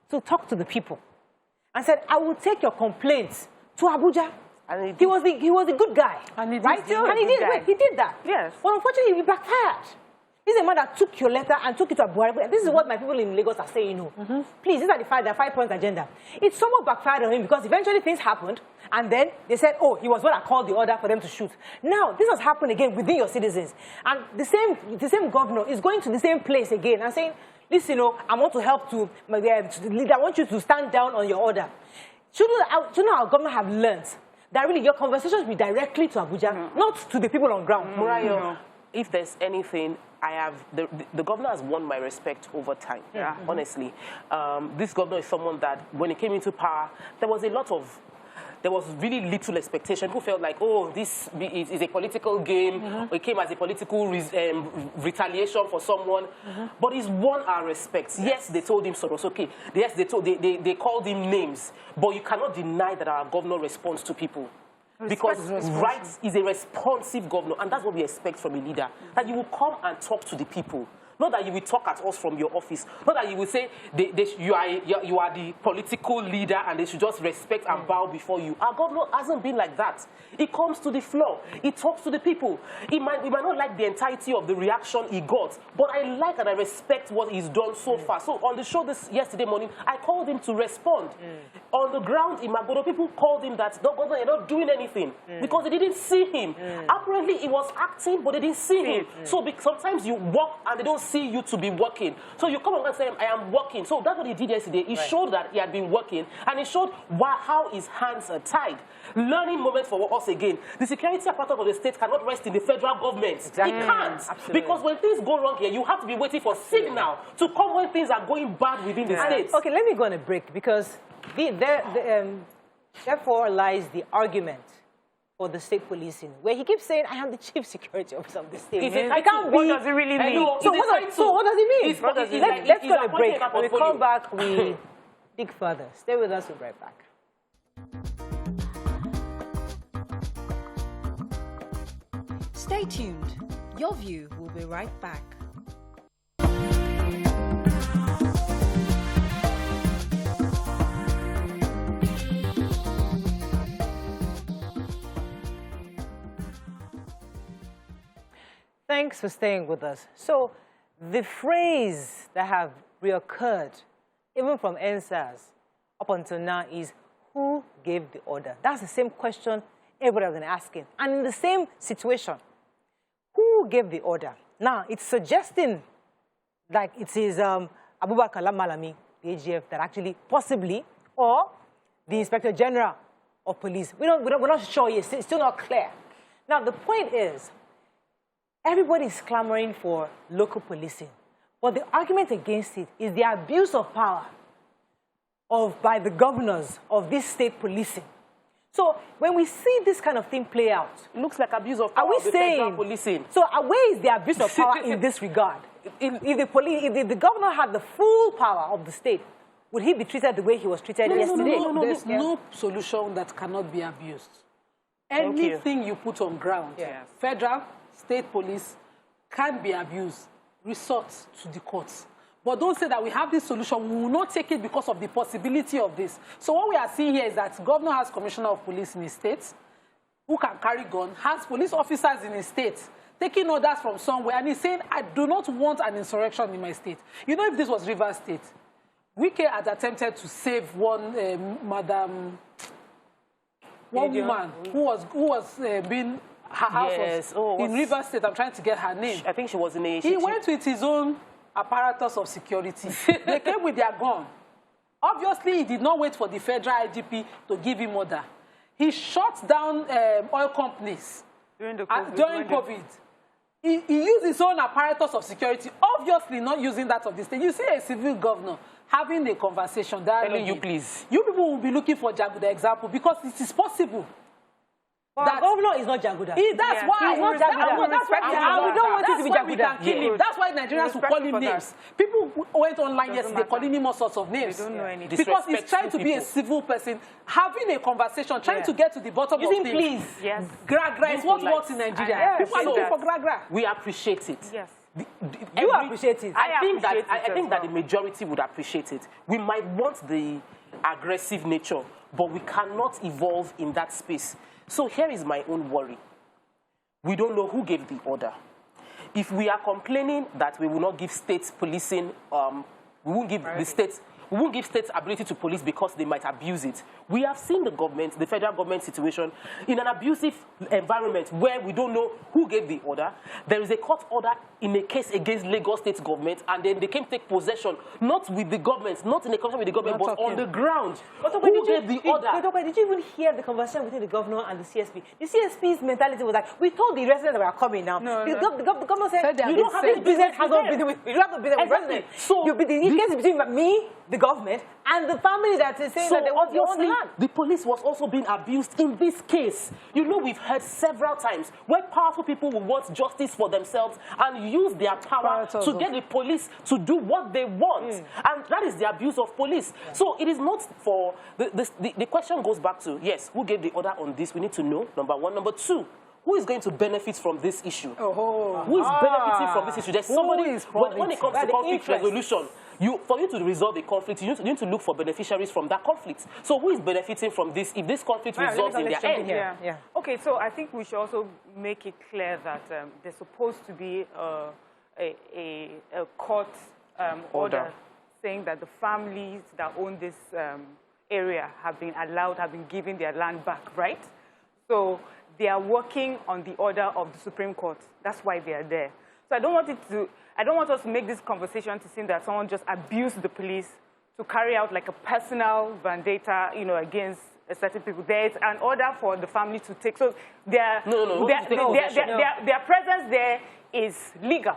to talk to the people and said, I will take your complaints to Abuja. And he was the good guy, right? He did that. Yes. But unfortunately, he backfired. This is a man that took your letter and took it to Abuja. This is what my people in Lagos are saying. Please, these are the 5-point agenda. It somewhat backfired on him because eventually things happened, and then they said, oh, he was what I called the order for them to shoot. Now, this has happened again within your citizens. And the same governor is going to the same place again and saying, listen, I want to help to the leader. I want you to stand down on your order. Shouldn't our governor have learned that really your conversations be directly to Abuja, not to the people on ground? Murayo, if there's anything, the governor has won my respect over time, honestly. This governor is someone that, when he came into power, there was really little expectation. People felt like, oh, this is a political game. It came as a political retaliation for someone. But he's won our respect. Yes, they told him Sorosoke. Yes, they called him names. But you cannot deny that our governor responds to people. Because Rights is a responsive governor, and that's what we expect from a leader. That you will come and talk to the people. Not that you will talk at us from your office. Not that you will say you are the political leader and they should just respect and bow before you. Our governor hasn't been like that. He comes to the floor. He talks to the people. We might not like the entirety of the reaction he got, but I like and I respect what he's done so far. So on the show yesterday morning, I called him to respond. On the ground in Magodo, people called him that, no, governor, you're not doing anything because they didn't see him. Apparently, he was acting, but they didn't see him. So sometimes you walk and they don't see you to be working. So you come and say, I am working. So that's what he did yesterday. He showed that he had been working, and he showed how his hands are tied. Learning moment for us again. The security apparatus of the state cannot rest in the federal government. It can't. Absolutely. Because when things go wrong here, you have to be waiting for signal to come when things are going bad within the state. Okay, let me go on a break because therefore lies the argument for the state policing, where he keeps saying, I am the chief security officer of the state. I can't be. What does it really mean? So what does it mean? Let's go on a break. When we come back, we dig further. Stay with us, we'll be right back. Stay tuned. Your View will be right back. Thanks for staying with us. So, the phrase that have reoccurred, even from NSAS up until now, is who gave the order? That's the same question everybody has been asking. And in the same situation, who gave the order? Now, it's suggesting like it is Abubakar Malami, the AGF, that actually possibly, or the Inspector General of Police. We're not sure yet. It's still not clear. Now, the point is, everybody is clamoring for local policing. But the argument against it is the abuse of power by the governors of this state policing. So when we see this kind of thing play out, It looks like abuse of power are we of the saying, federal policing. so where is the abuse of power in this regard? If the governor had the full power of the state, would he be treated the way he was treated yesterday? There's no solution that cannot be abused. Anything you put on ground, federal, state police, can be abused. Resort to the courts. But don't say that we have this solution. We will not take it because of the possibility of this. So what we are seeing here is that the governor has commissioner of police in his state who can carry gun, has police officers in his state taking orders from somewhere, and he's saying, I do not want an insurrection in my state. You know, if this was Rivers State, Wike had attempted to save one woman who was being, her house was in Rivers State. I'm trying to get her name. I think she was in a... He went with his own apparatus of security. They came with their gun. Obviously, he did not wait for the federal IGP to give him order. He shut down oil companies during COVID. He used his own apparatus of security, obviously not using that of the state. You see a civil governor having a conversation, telling you, please. You people will be looking for Jaguda example because it is possible. But our governor is not Jaguda. That's why. He's not Jaguda. That's why we don't want him to be we can Jaguda. kill him. That's why Nigerians will call him names. People went online yesterday calling him all sorts of names. We don't know anything. Because he's trying to be a civil person, having a conversation, trying to get to the bottom of things. Please. Yes. Gra-gra is what works in Nigeria. People are looking for gra-gra. We appreciate it. Yes. You appreciate it. I think that the majority would appreciate it. We might want the aggressive nature, but we cannot evolve in that space. So here is my own worry. We don't know who gave the order. If we are complaining that we will not give states policing, we won't give the states. We won't give states ability to police because they might abuse it. We have seen the government, the federal government situation, in an abusive environment where we don't know who gave the order. There is a court order in a case against Lagos State government, and then they came to take possession, not with the government, not in a conversation with the government, but on the ground. Who gave the order? Did you even hear the conversation between the governor and the CSP? The CSP's mentality was like, we told the residents that we are coming now. The governor said, you don't have this business, you don't have to business with the president. So the case between me, the government, and the family that is saying that they want the land. The police was also being abused in this case. You know, we've heard several times where powerful people will want justice for themselves and use their power to get the police to do what they want. And that is the abuse of police. So it is not for... The question goes back to, yes, who gave the order on this? We need to know, number one. Number two, who is going to benefit from this issue? Who is benefiting from this issue? There's somebody, when it comes to conflict resolution, for you to resolve a conflict, you need to look for beneficiaries from that conflict. So who is benefiting from this if this conflict resolves in their end? Okay, so I think we should also make it clear that there's supposed to be a court order saying that the families that own this area have been given their land back, right? So they are working on the order of the Supreme Court. That's why they are there. So I don't want us to make this conversation to seem that someone just abused the police to carry out like a personal vendetta, you know, against a certain people. There is an order for the family to take. So their presence there is legal.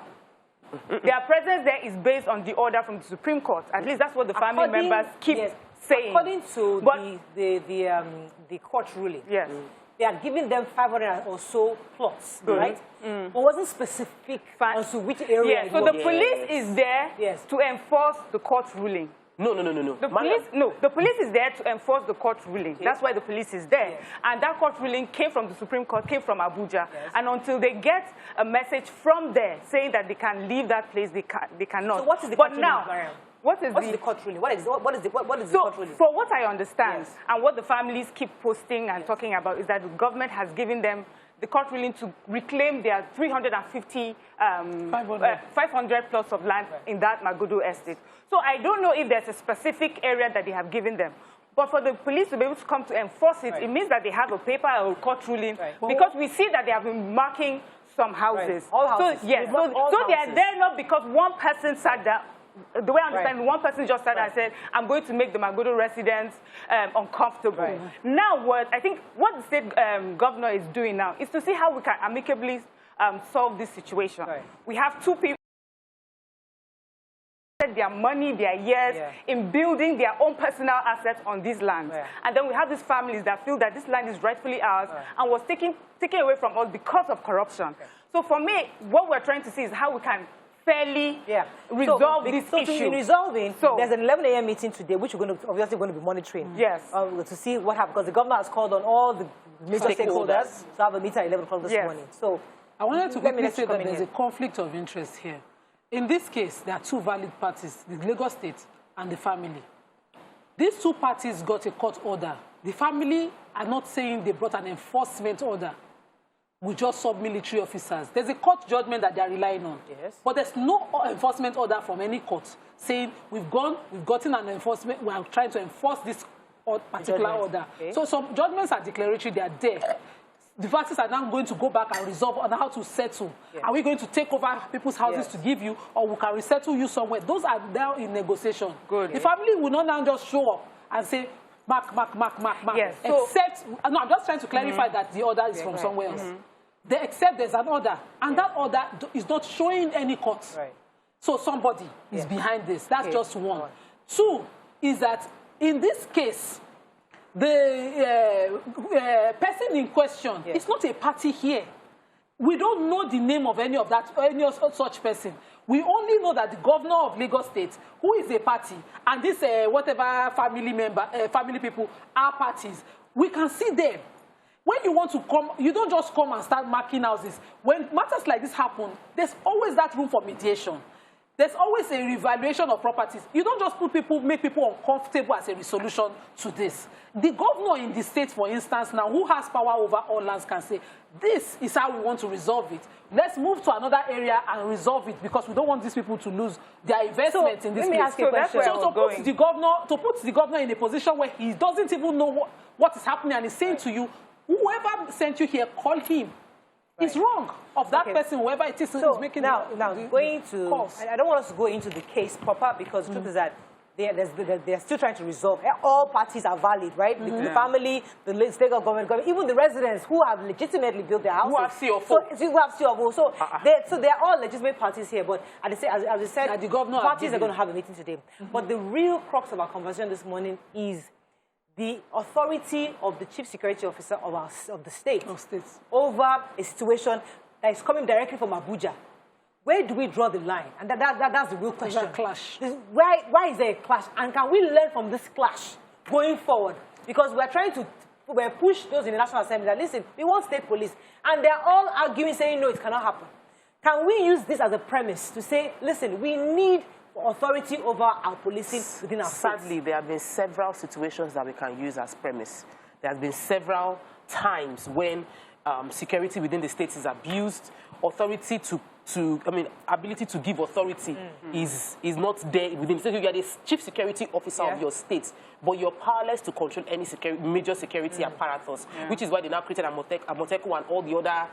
Their presence there is based on the order from the Supreme Court. At least that's what the family members keep saying. According to the court ruling. Yes. They are giving them 500 or so plots, right? But wasn't specific as to which area. So the police is there to enforce the court ruling. No. The police is there to enforce the court ruling. Okay. That's why the police is there. Yes. And that court ruling came from the Supreme Court, came from Abuja. Yes. And until they get a message from there saying that they can leave that place, they cannot. So what is the court ruling? What is the court ruling? What is the court ruling? For what I understand, yes, and what the families keep posting and talking about is that the government has given them the court ruling to reclaim their 500 plus of land in that Magodo estate. So I don't know if there's a specific area that they have given them. But for the police to be able to come to enforce it, it means that they have a paper or a court ruling. Because we see that they have been marking some houses. All houses. So, yes, so they are there not because one person sat down. The way I understand, one person just sat and said, I'm going to make the Magodo residents uncomfortable. Now, I think what the state governor is doing now is to see how we can amicably solve this situation. We have two people their money, their years in building their own personal assets on these lands. And then we have these families that feel that this land is rightfully ours and was taken away from us because of corruption. So for me, what we're trying to see is how we can fairly resolve this issue. In resolving, there's an 11 a.m. meeting today, which we're obviously going to be monitoring. Yes. To see what happens, because the governor has called on all the major stakeholders to have a meeting at 11 o'clock this morning. So I wanted to quickly say that there's a conflict of interest here. In this case, there are two valid parties, the Lagos State and the family. These two parties got a court order. The family are not saying they brought an enforcement order. We just saw military officers. There's a court judgment that they're relying on. Yes. But there's no enforcement order from any court saying we've gotten an enforcement, we are trying to enforce this particular order. Okay. So some judgments are declaratory, they are there. The parties are now going to go back and resolve on how to settle. Yes. Are we going to take over people's houses to give you, or we can resettle you somewhere? Those are now in negotiation. Good. The family will not now just show up and say, mark. Yes. Except, no, I'm just trying to clarify that the order is from somewhere else. They accept there's an order, and that order is not showing any court. So somebody is behind this. That's just one. Two is that in this case, the person in question is not a party here. We don't know the name of any of such person. We only know that the governor of Lagos State, who is a party, and this whatever family people are parties, we can see them. When you want to come, you don't just come and start marking houses. When matters like this happen, there's always that room for mediation. There's always a revaluation of properties. You don't just make people uncomfortable as a resolution to this. The governor in the state, for instance, now, who has power over all lands, can say, this is how we want to resolve it. Let's move to another area and resolve it, because we don't want these people to lose their investment in this place. Ask you a question. So to put the governor in a position where he doesn't even know what is happening, and he's saying to you, whoever sent you here, call him. It's wrong of that person, whoever it is, who's making going to calls. I don't want us to go into the case proper, because the truth is that they're still trying to resolve. All parties are valid, right? The family, the state government, even the residents who have legitimately built their houses. Who have COO. So they're all legitimate parties here. But as I said, the parties are going to have a meeting today. But the real crux of our conversation this morning is the authority of the chief security officer of the state over a situation that is coming directly from Abuja. Where do we draw the line? And that's the real question. There's a clash. Why is there a clash? And can we learn from this clash going forward? Because we're push those in the National Assembly that, listen, we want state police. And they're all arguing, saying, no, it cannot happen. Can we use this as a premise to say, listen, we need authority over our policing within our states? Sadly, there have been several situations that we can use as premise. There have been several times when security within the states is abused. Ability to give authority is not there within the state. You are the chief security officer of your state, but you're powerless to control any major security apparatus, which is why they now created Amoteco and all the other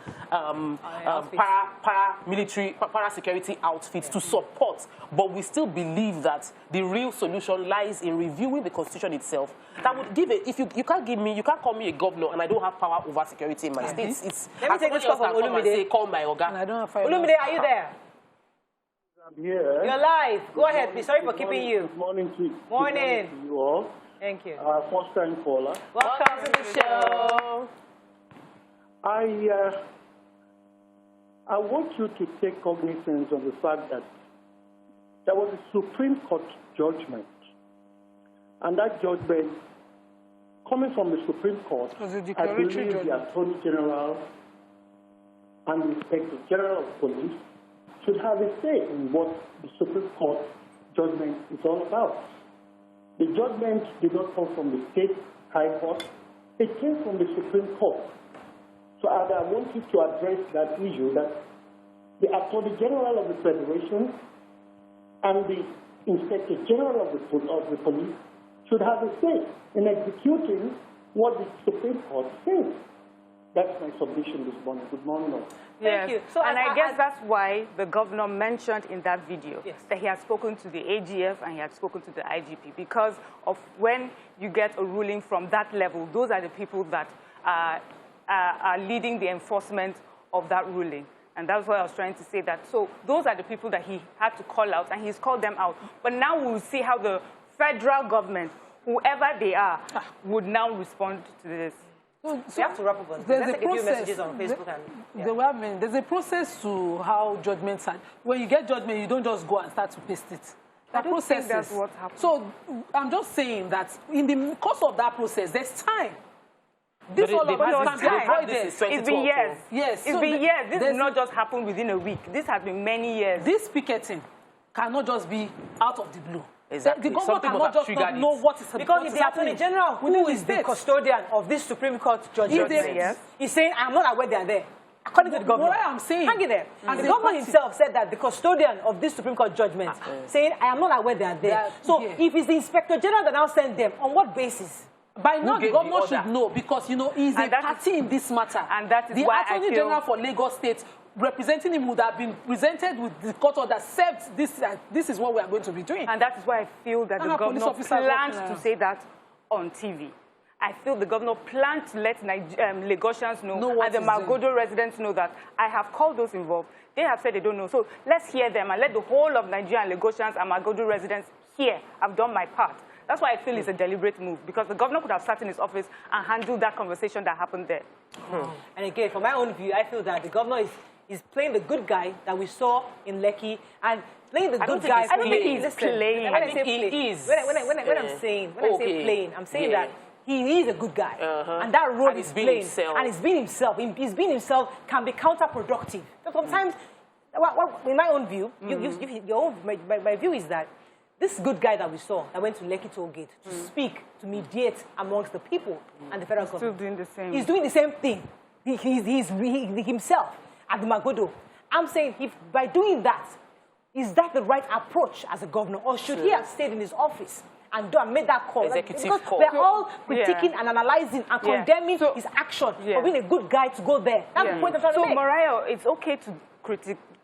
para-security outfits to support. But we still believe that the real solution lies in reviewing the constitution itself. That would give it. If you can't call me a governor and I don't have power over security in my state. Let me take this call from Olumide. Call my organ. I don't have power. Olumide, are you there? I'm here. You're live. Go ahead. Sorry for keeping you. Good morning to you. Morning. To you all. Thank you. First time caller. Welcome to the show. I want you to take cognizance of the fact that there was a Supreme Court judgment And that judgment, coming from the Supreme Court, I believe the Attorney General and the Inspector General of Police should have a say in what the Supreme Court judgment is all about. The judgment did not come from the State High Court. It came from the Supreme Court. So I want you to address that issue that the Attorney General of the Federation and the Inspector General of the Police should have a say in executing what the Supreme Court says. That's my submission this morning. Good morning, all. Thank you. So, and I guess that's why the governor mentioned in that video that he has spoken to the AGF and he has spoken to the IGP, because of when you get a ruling from that level, those are the people that are leading the enforcement of that ruling. And that's why I was trying to say that. So those are the people that he had to call out, and he's called them out. But now we'll see how the federal government, whoever they are, would now respond to this. So you have to wrap up on there's a process. messages on Facebook there's a process to how judgments are. When you get judgment, you don't just go and start to paste it. I don't think that's what happened. So I'm just saying that in the course of that process, there's time. This all of us can be avoided. It's been years. Yes. It's been years. This did not just happen within a week. This has been many years. This picketing cannot just be out of the blue. Exactly. The government cannot just not know what is happening. Because if the Attorney General, who is the custodian of this Supreme Court judgment, is saying, I'm not aware they are there. According to the government. What I'm saying. Hang it there. And the government himself said that the custodian of this Supreme Court judgment, saying, I am not aware they are there. So if it's the Inspector General that now sent them, on what basis? By now, the government should know, because, you know, he's a party in this matter. And that is the why Attorney General for Lagos State, representing him, would have been presented with the court order, said this is what we are going to be doing. And that is why I feel that the governor planned to say that on TV. I feel the governor planned to let Lagosians know and the Magodo residents know that I have called those involved. They have said they don't know. So let's hear them and let the whole of Nigeria and Lagosians and Magodo residents hear I've done my part. That's why I feel it's a deliberate move, because the governor could have sat in his office and handled that conversation that happened there. And again, from my own view, I feel that the governor is playing the good guy that we saw in Lekki, and playing the good guy. I don't think he's playing. When I say play, when I'm saying playing, I'm saying that he is a good guy, and that role is playing, and he's being himself. His being himself can be counterproductive. So sometimes, in my own view, my view is that this good guy that we saw that went to Lekki Toll Gate to speak, to mediate amongst the people and the federal government. Still doing the same. He's doing the same thing. He's himself at the Magodo. I'm saying, if by doing that, is that the right approach as a governor, or should he have stayed in his office and made that call? Executive call. We're all critiquing and analyzing and condemning his action for being a good guy to go there. That's the point I'm trying to make. So, Mariah, it's okay to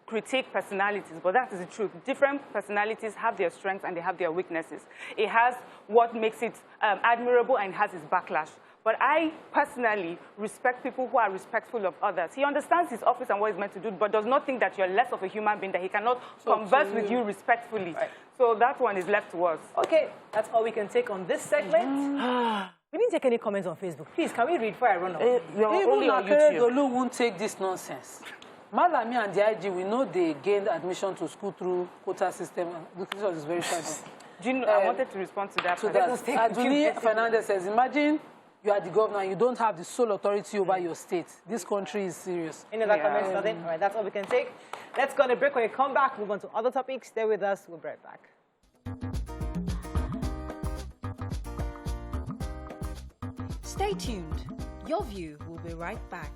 critique personalities, but that is the truth. Different personalities have their strengths and they have their weaknesses. It has what makes it admirable, and it has its backlash. But I personally respect people who are respectful of others. He understands his office and what he's meant to do, but does not think that you're less of a human being, that he cannot converse with you respectfully. Right. So that one is left to us. Okay, that's all we can take on this segment. We didn't take any comments on Facebook. Please, can we read before I run off? Even Sanwo-Olu won't take this nonsense. Malami and the IG, we know they gained admission to school through quota system. This is very sad. I wanted to respond to that. Aduni Fernandez says, imagine you are the governor, you don't have the sole authority over your state. This country is serious. Any other comments? Nothing? All right, that's all we can take. Let's go on a break. When we come back, move on to other topics. Stay with us. We'll be right back. Stay tuned. Your View will be right back.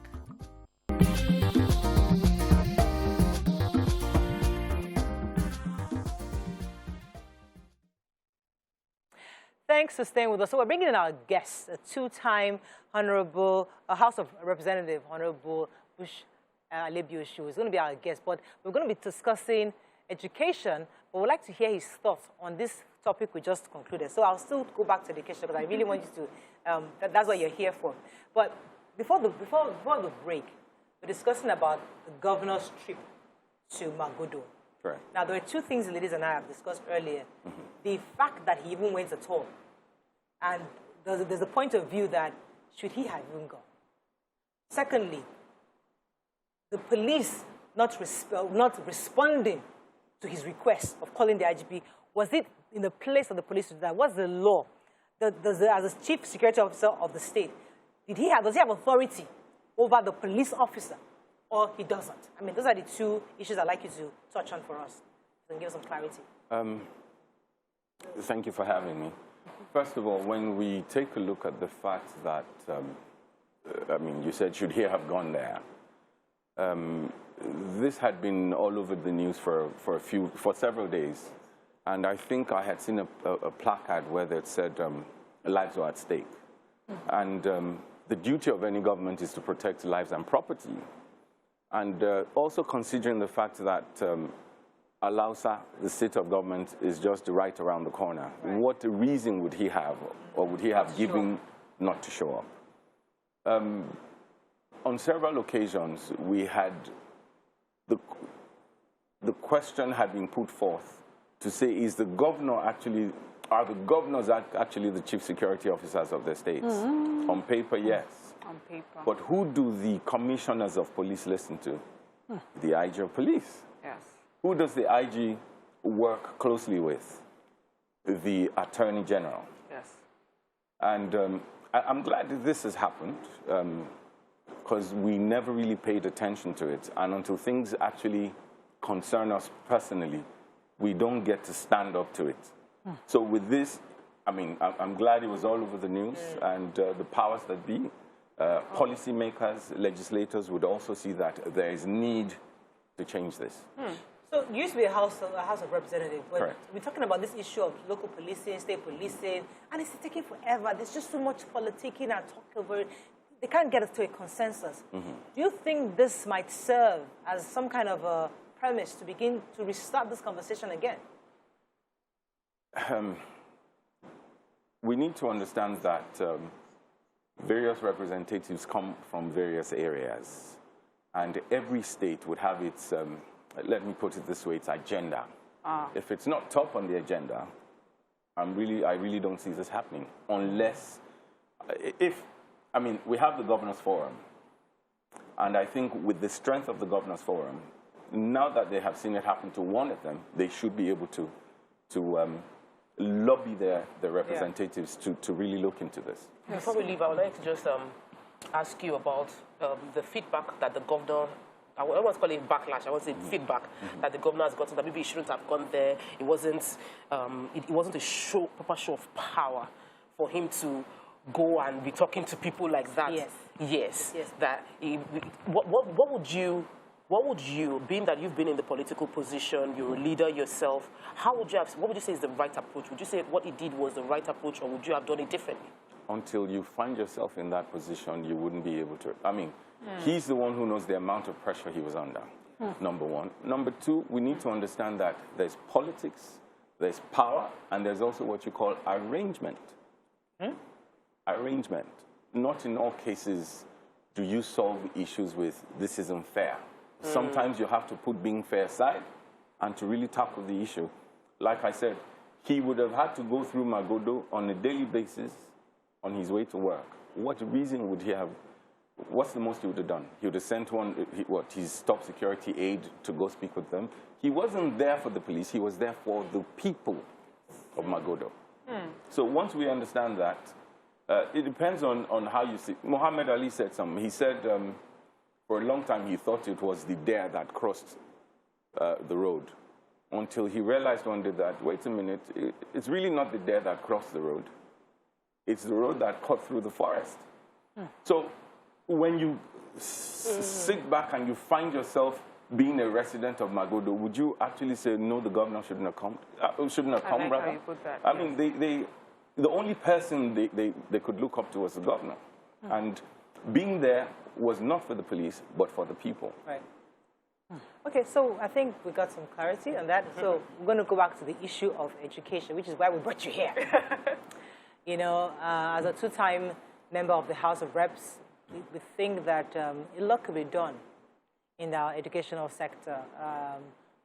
Thanks for staying with us. So we're bringing in our guest, a two-time Honorable House of Representative, Honorable Bush Alebioshu. He's going to be our guest, but we're going to be discussing education, but we'd like to hear his thoughts on this topic we just concluded. So I'll still go back to education because I really want you to, that's what you're here for. But before the break, we're discussing about the governor's trip to Magodo. Correct. Now, there are two things the ladies and I have discussed earlier. The fact that he even went at all. And there's a point of view that should he have even gone? Secondly, the police not responding to his request of calling the IGP. Was it in the place of the police to do that? What's the law as the chief security officer of the state, does he have authority over the police officer, or he doesn't? I mean, those are the two issues I'd like you to touch on for us and give some clarity. Thank you for having me. First of all, when we take a look at the fact that, I mean, you said, should he have gone there? This had been all over the news for several days. And I think I had seen a placard where it said lives are at stake. And the duty of any government is to protect lives and property. And also considering the fact that Alausa, the seat of government, is just right around the corner. Right. What reason would he have, or would he have given not to show up? On several occasions, we had the question had been put forth to say, is the governor actually, are the governors actually the chief security officers of the states? Mm-hmm. On paper, yes. On paper. But who do the commissioners of police listen to? The IG of police. Yes. Who does the IG work closely with? The Attorney General. Yes. And I'm glad that this has happened because we never really paid attention to it. And until things actually concern us personally, we don't get to stand up to it. So with this, I mean, I'm glad it was all over the news, and the powers that be, policymakers, legislators would also see that there is need to change this. So you used to be a House of Representatives, but we're talking about this issue of local policing, state policing, and it's taking forever. There's just so much politicking and talk over it. They can't get us to a consensus. Do you think this might serve as some kind of a premise to begin to restart this conversation again? We need to understand that various representatives come from various areas, and every state would have its, let me put it this way, its agenda. If it's not top on the agenda, I really don't see this happening, unless, I mean, we have the Governors Forum, and I think with the strength of the Governors Forum, now that they have seen it happen to one of them, they should be able to lobby their representatives to really look into this. Before we leave, I would like to just ask you about the feedback that the governor, I almost call it backlash, I want to say feedback that the governor has gotten, that maybe he shouldn't have gone there. It wasn't a proper show of power for him to go and be talking to people like that. Yes. That what would you, being that you've been in the political position, you're a leader yourself, what would you say is the right approach? Would you say what he did was the right approach, or would you have done it differently? Until you find yourself in that position, you wouldn't be able to. I mean, he's the one who knows the amount of pressure he was under, number one. Number two, we need to understand that there's politics, there's power, and there's also what you call arrangement. Arrangement. Not in all cases do you solve issues with this isn't fair. Sometimes you have to put being fair aside and to really tackle the issue. Like I said, he would have had to go through Magodo on a daily basis on his way to work. What reason would he have? What's the most he would have done? He would have sent his top security aide to go speak with them. He wasn't there for the police. He was there for the people of Magodo. So once we understand that, it depends on how you see. Muhammad Ali said something. He said, for a long time, he thought it was the dare that crossed the road, until he realized one day that, wait a minute, it's really not the dare that crossed the road. It's the road that cut through the forest. So when you sit back and you find yourself being a resident of Magodo, would you actually say, no, the governor shouldn't have come? Rather? How you put that. I mean, the only person they could look up to was the governor. And being there was not for the police, but for the people. Right. Okay, so I think we got some clarity on that. So we're going to go back to the issue of education, which is why we brought you here. You know, as a two-time member of the House of Reps, we think that a lot could be done in our educational sector,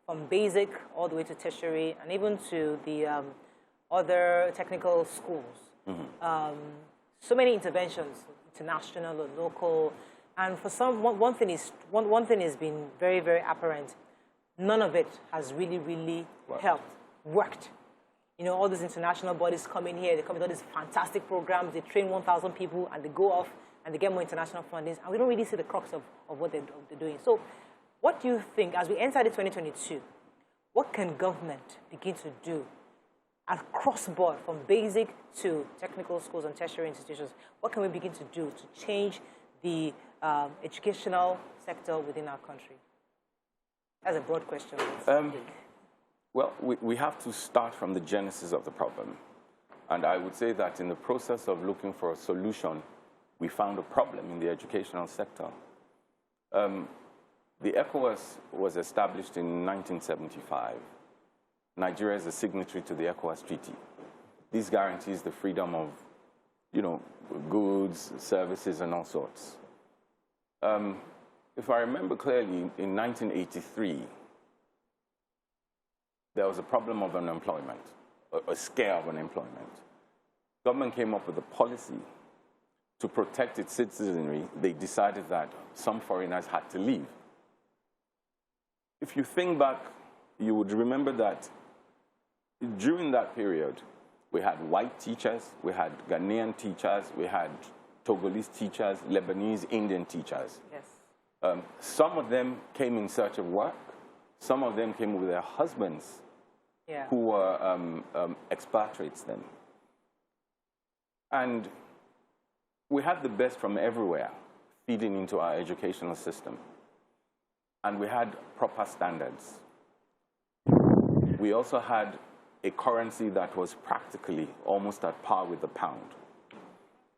from basic all the way to tertiary, and even to the other technical schools. So many interventions, international or local, and for some, one thing has been very, very apparent. None of it has really, really worked. You know, all these international bodies come in here, they come with all these fantastic programs, they train 1,000 people, and they go off, and they get more international funding, and we don't really see the crux of what they're doing. So what do you think, as we enter the 2022, what can government begin to do across the board, from basic to technical schools and tertiary institutions? What can we begin to do to change the educational sector within our country? That's a broad question. Well, we have to start from the genesis of the problem. And I would say that in the process of looking for a solution, we found a problem in the educational sector. The ECOWAS was established in 1975. Nigeria is a signatory to the ECOWAS Treaty. This guarantees the freedom of, you know, goods, services, and all sorts. If I remember clearly, in 1983, there was a problem of unemployment, a scare of unemployment. Government came up with a policy to protect its citizenry. They decided that some foreigners had to leave. If you think back, you would remember that during that period, we had white teachers, we had Ghanaian teachers, we had Togolese teachers, Lebanese, Indian teachers. Yes. Some of them came in search of work. Some of them came with their husbands, who were expatriates then. And we had the best from everywhere feeding into our educational system. And we had proper standards. We also had a currency that was practically almost at par with the pound.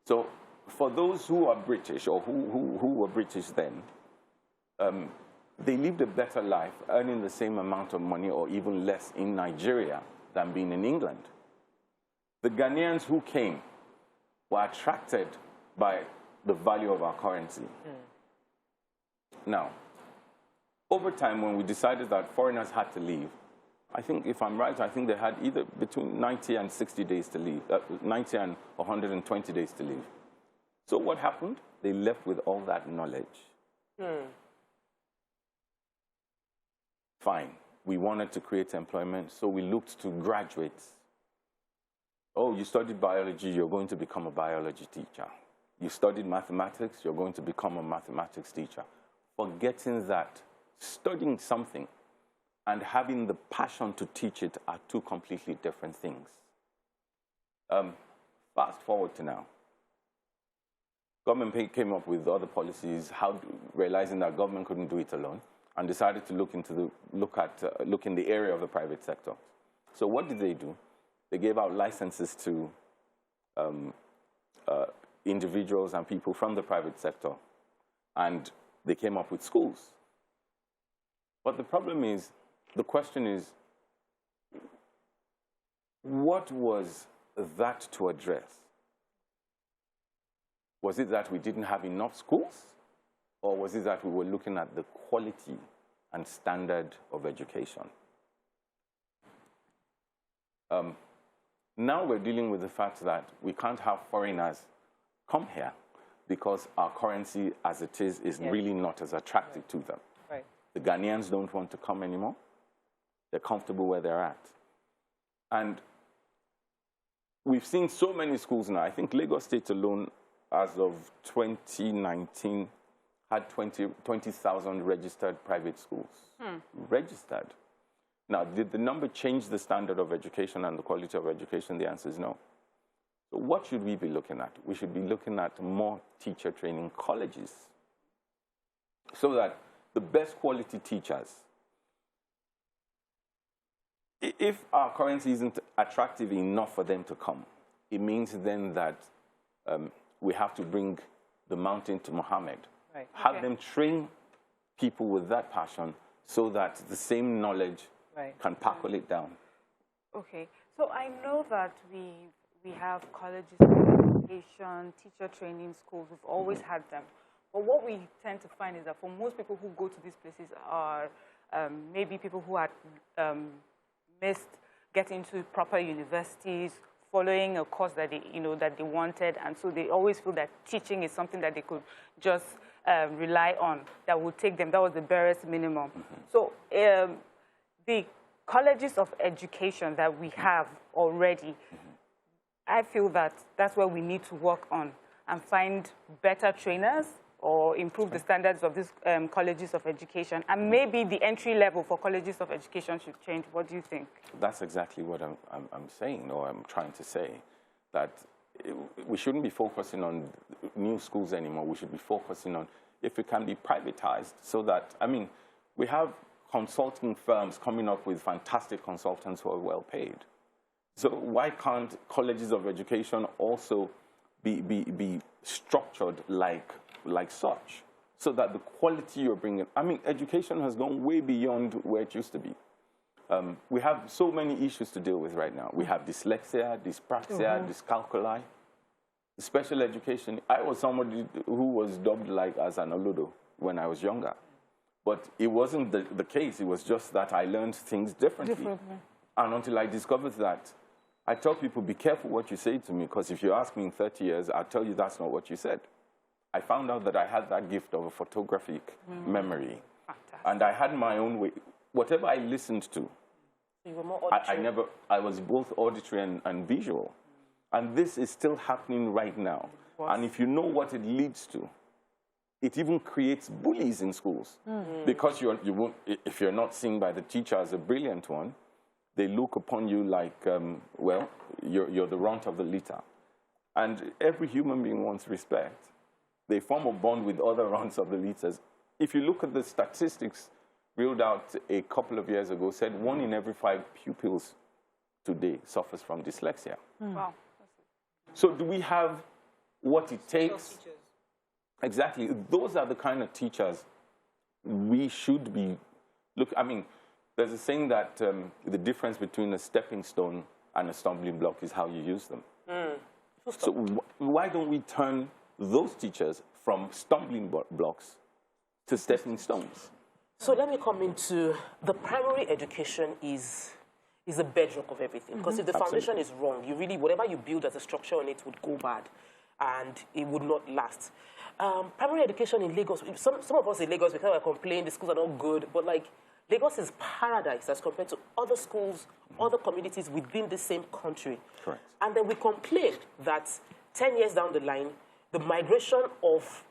So for those who are British, or who were British then, they lived a better life, earning the same amount of money or even less in Nigeria than being in England. The Ghanaians who came were attracted by the value of our currency. Now, over time, when we decided that foreigners had to leave, I think, if I'm right, I think they had either between 90 and 60 days to leave, 90 and 120 days to leave. So what happened? They left with all that knowledge. Fine. We wanted to create employment, so we looked to graduates. Oh, you studied biology, you're going to become a biology teacher. You studied mathematics, you're going to become a mathematics teacher. Forgetting that studying something and having the passion to teach it are two completely different things. Fast forward to now. Government came up with other policies, realizing that government couldn't do it alone, and decided to look in the area of the private sector. So what did they do? They gave out licenses to individuals and people from the private sector, and they came up with schools. But the problem is, the question is, what was that to address? Was it that we didn't have enough schools? Or was it that we were looking at the quality and standard of education? Now we're dealing with the fact that we can't have foreigners come here because our currency as it is really not as attractive to them. Right. The Ghanaians don't want to come anymore. They're comfortable where they're at. And we've seen so many schools now. I think Lagos State alone, as of 2019, had 20,000 registered private schools. Registered. Now, did the number change the standard of education and the quality of education? The answer is no. So what should we be looking at? We should be looking at more teacher training colleges so that the best quality teachers, if our currency isn't attractive enough for them to come, it means then that we have to bring the mountain to Muhammad. Right. Have them train people with that passion so that the same knowledge can percolate down. Okay. So I know that we have colleges, education, teacher training schools. We've always had them. But what we tend to find is that for most people who go to these places are maybe people who had missed getting to proper universities, following a course that they wanted, and so they always feel that teaching is something that they could just rely on, that would take them. That was the barest minimum. So the colleges of education that we have already, I feel that that's where we need to work on and find better trainers or improve the standards of these colleges of education. And maybe the entry level for colleges of education should change. What do you think? That's exactly what I'm saying, or I'm trying to say, that we shouldn't be focusing on new schools anymore. We should be focusing on if it can be privatized so that, I mean, we have consulting firms coming up with fantastic consultants who are well paid. So why can't colleges of education also be structured like such, so that the quality you're bringing, I mean, education has gone way beyond where it used to be. We have so many issues to deal with right now. We have dyslexia, dyspraxia, dyscalculia, special education. I was somebody who was dubbed like as an olodo when I was younger. But it wasn't the case. It was just that I learned things differently. And until I discovered that, I tell people, be careful what you say to me, because if you ask me in 30 years, I'll tell you that's not what you said. I found out that I had that gift of a photographic memory. Fantastic. And I had my own way. Whatever I listened to, you were more auditory. I was both auditory and visual. And this is still happening right now. And if you know what it leads to, it even creates bullies in schools. Because if you're not seen by the teacher as a brilliant one, they look upon you like, well, you're the runt of the litter. And every human being wants respect. They form a bond with other runts of the litters. If you look at the statistics reeled out a couple of years ago, said 1 in every 5 pupils today suffers from dyslexia. Wow. So do we have what it takes? Exactly. Those are the kind of teachers we should be. Look, I mean, there's a saying that the difference between a stepping stone and a stumbling block is how you use them. So why don't we turn those teachers from stumbling blocks to stepping stones? So let me come into the primary education is the bedrock of everything. Because if the foundation is wrong, you really, whatever you build as a structure on it would go bad and it would not last. Primary education in Lagos, some of us in Lagos, we kind of complain the schools are not good, but like Lagos is paradise as compared to other schools, other communities within the same country. Correct. And then we complain that 10 years down the line, the migration of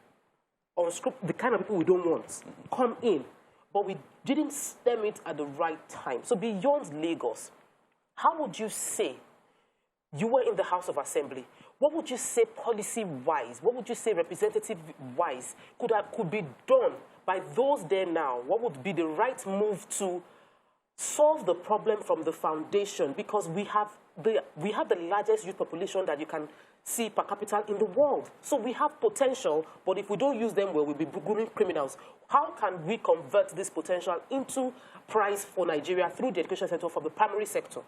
the kind of people we don't want come in, but we didn't stem it at the right time. So beyond Lagos, how would you say, you were in the House of Assembly, what would you say policy-wise, what would you say representative-wise could be done by those there now? What would be the right move to solve the problem from the foundation? Because we have the largest youth population that you can see per capita in the world. So we have potential, but if we don't use them well, we'll be grooming criminals. How can we convert this potential into prize for Nigeria through the education sector from the primary sector?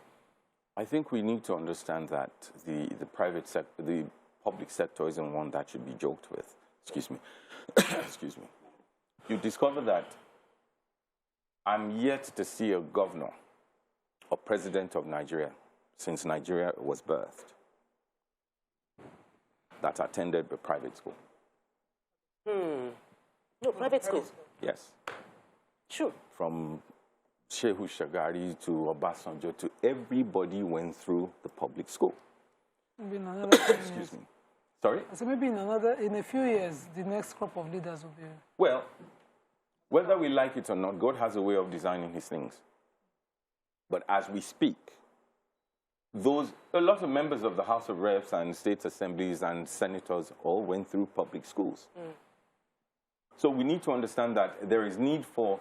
I think we need to understand that the private sector, the public sector isn't one that should be joked with. Excuse me. Excuse me. You discover that I'm yet to see a governor or president of Nigeria since Nigeria was birthed that attended a private school. No, private school? Yes. Sure. From Shehu Shagari to Obasanjo to everybody went through the public school. Maybe in another Excuse me. Sorry? So maybe in a few years, the next crop of leaders will be... Well, whether we like it or not, God has a way of designing his things. But as we speak, a lot of members of the House of Reps and state assemblies and senators all went through public schools. So we need to understand that there is need for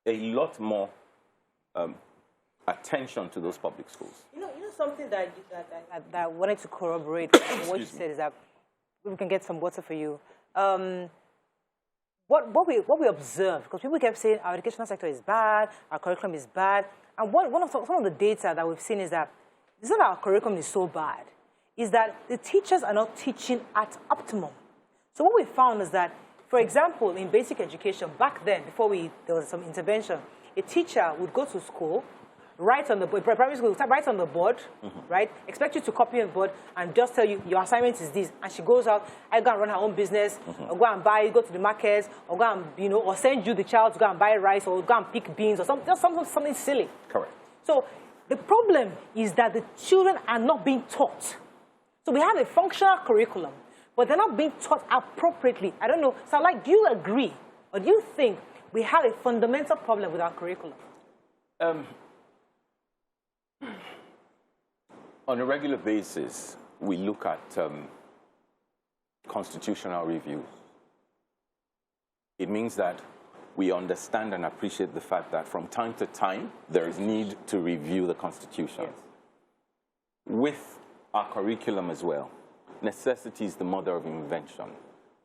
a lot more attention to those public schools. You know something that I wanted to corroborate with what you said is that we can get some water for you. What we observe, because people kept saying our educational sector is bad, our curriculum is bad, and some of the data that we've seen is that it's not that our curriculum is so bad, is that the teachers are not teaching at optimum. So what we found is that, for example, in basic education, back then, before there was some intervention, a teacher would go to school, write on the board, primary school, write on the board, right? Expect you to copy on the board and just tell you your assignment is this. And she goes out, I go and run her own business, or go and buy, go to the markets, or go and, you know, or send you the child to go and buy rice, or go and pick beans, or something silly. Correct. So the problem is that the children are not being taught. So we have a functional curriculum, but they're not being taught appropriately. I don't know. So like, do you agree, or do you think we have a fundamental problem with our curriculum? On a regular basis, we look at constitutional reviews. It means that we understand and appreciate the fact that from time to time, there is need to review the Constitution. Yes. With our curriculum as well, necessity is the mother of invention.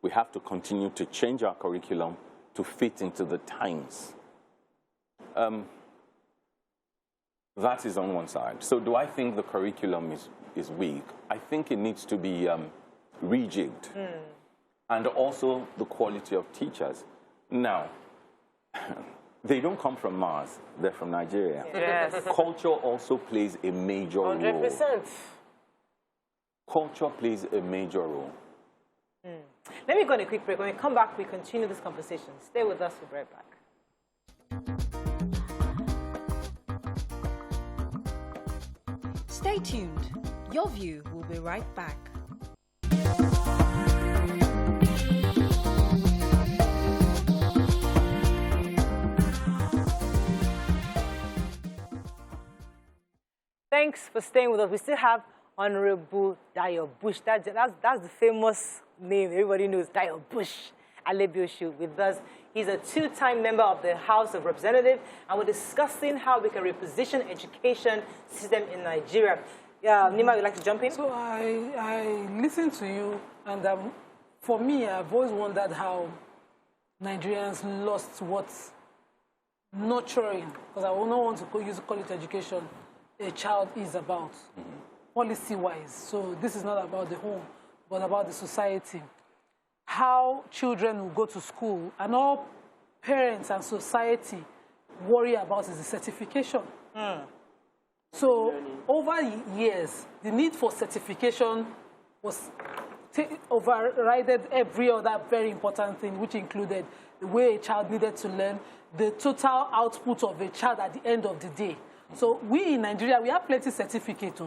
We have to continue to change our curriculum to fit into the times. That is on one side. So do I think the curriculum is weak? I think it needs to be rejigged. And also the quality of teachers. Now, they don't come from Mars, they're from Nigeria. Yes. Culture also plays a major 100%. role. Culture plays a major role. Let me go on a quick break. When we come back, we continue this conversation. Stay with us, we'll be right back. Stay tuned. Your View will be right back. Thanks for staying with us. We still have Honorable Dio Bush. That's the famous name. Everybody knows Dio Bush. Alebioshu with us. He's a two-time member of the House of Representatives, and we're discussing how we can reposition education system in Nigeria. Nima, would you like to jump in? So I listened to you, and for me, I've always wondered how Nigerians lost what nurturing, because I will not want to call it education, a child is about, policy-wise. So this is not about the home, but about the society. How children will go to school, and all parents and society worry about is the certification. So over years, the need for certification was overridden every other very important thing, which included the way a child needed to learn, the total output of a child at the end of the day. So we in Nigeria, we have plenty of certificates.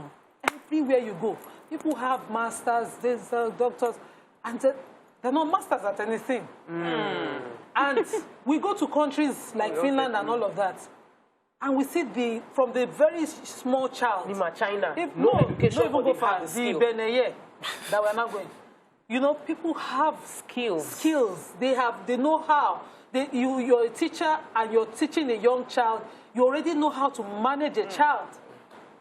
Everywhere you go, people have masters, there's doctors, and they're not masters at anything. And we go to countries like Finland and all of that, and we see from the very small child. China. No education. Don't even go far. The Beneye that we're not going. You know, people have skills. They know how. You're a teacher and you're teaching a young child. You already know how to manage a child.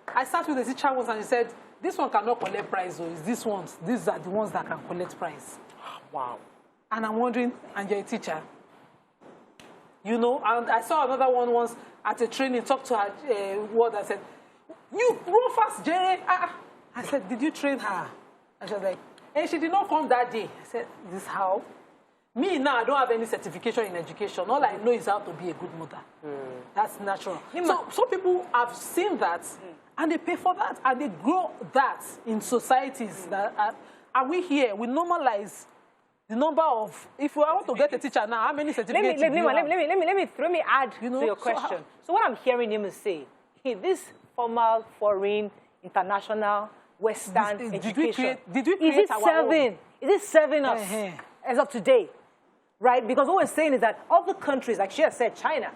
I sat with the teacher once and he said, this one cannot collect prize, though. It's these ones. These are the ones that can collect prize. Wow. And I'm wondering, and you're a teacher. You know, and I saw another one once at a training, talked to her ward and said, you run fast, Jerry. I said, did you train her? And she was like, and she did not come that day. I said, this how? Me now, I don't have any certification in education. All I know is how to be a good mother. That's natural. So some people have seen that, and they pay for that, and they grow that in societies. That are we here? We normalize the number of. If I want to get a teacher now, how many certificates? Let me add to your question. So what I'm hearing him say, this formal, foreign, international, Western education. Did we create our own? Is it serving us as of today? Right? Because what we're saying is that other countries, like she has said, China,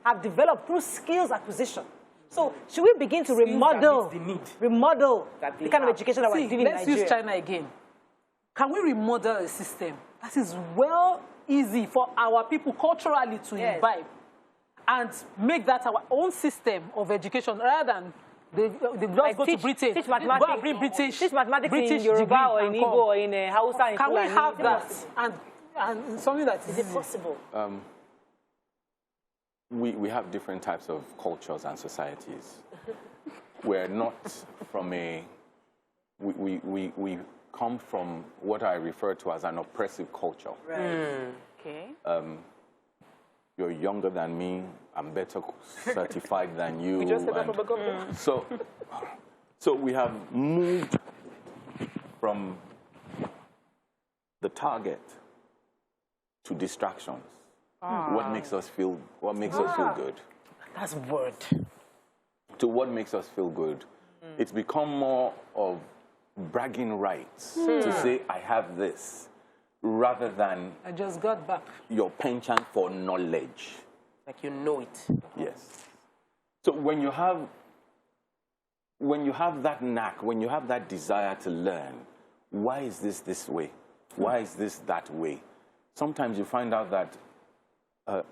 have developed through skills acquisition. So should we begin to remodel the kind of education that we're doing in Nigeria? Let's use China again. Can we remodel a system that is easy for our people culturally to imbibe and make that our own system of education rather than they just go to Britain, teach mathematics, British in Yoruba or in Igbo or in Hausa. Can we have that and something that is it possible? We have different types of cultures and societies. We're not from we come from what I refer to as an oppressive culture. Right. Okay. You're younger than me. I'm better certified than you. We just said that from the government. So we have moved from the target to distractions. What makes us feel good? That's a word. To what makes us feel good. It's become more of bragging rights to say, I have this, rather than I just got back. your penchant for knowledge. Like you know it. Yes. So when you have that knack, when you have that desire to learn, why is this way? Why is this that way? Sometimes you find out that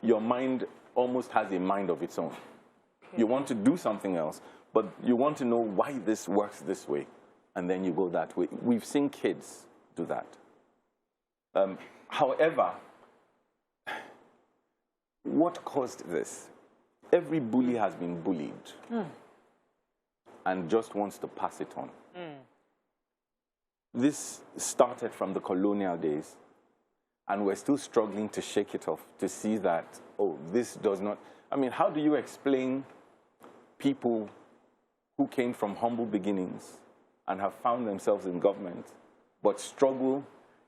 your mind almost has a mind of its own. Okay. You want to do something else, but you want to know why this works this way, and then you go that way. We've seen kids do that. However, what caused this? Every bully has been bullied and just wants to pass it on. This started from the colonial days, and we're still struggling to shake it off, to see that, oh, this does not... I mean, how do you explain people who came from humble beginnings and have found themselves in government, but struggle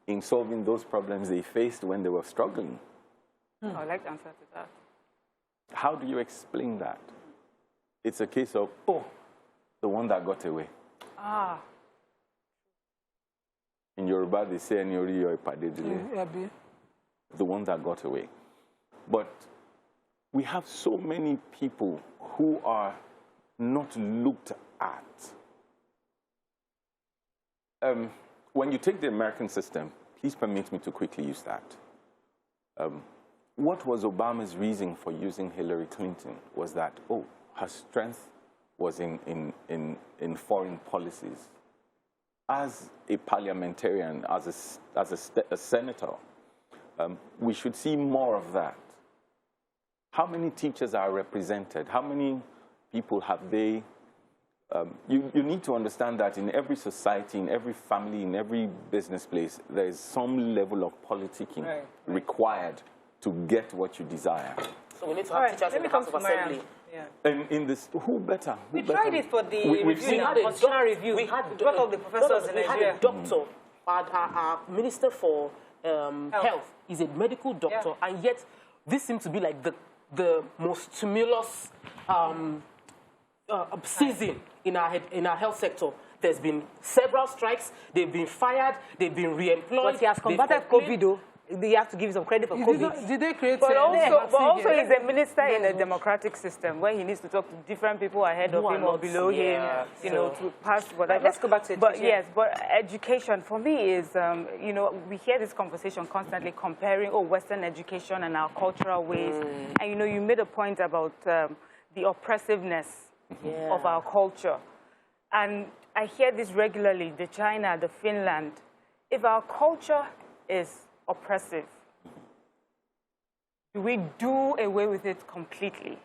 in solving those problems they faced when they were struggling? I would like to answer to that. How do you explain that? It's a case of, oh, the one that got away. In Yoruba, they say, the one that got away. But we have so many people who are not looked at. When you take the American system, please permit me to quickly use that. What was Obama's reason for using Hillary Clinton was that, oh, her strength was in foreign policies. As a parliamentarian, as a senator, we should see more of that. How many teachers are represented? How many people have they... you need to understand that in every society, in every family, in every business place, there is some level of politicking required to get what you desire. So we need to have teachers in the House of Assembly. Yeah. And in this, who better? We tried it for the constitutional review. We had of the professors in we Nigeria. had a doctor, our minister for health. He's a medical doctor, and yet this seems to be like the most stimulus season in our health sector. There's been several strikes. They've been fired. They've been re-employed. But he has combated COVID, though. You have to give him some credit for COVID. Did they create... But also he's a minister in a democratic system where he needs to talk to different people ahead of him or below him, you know, to pass whatever. Let's go back to education. But yes, but education for me is, you know, we hear this conversation constantly comparing, Western education and our cultural ways. And, you know, you made a point about the oppressiveness of our culture. And I hear this regularly, the China, the Finland. If our culture is oppressive, do we do away with it completely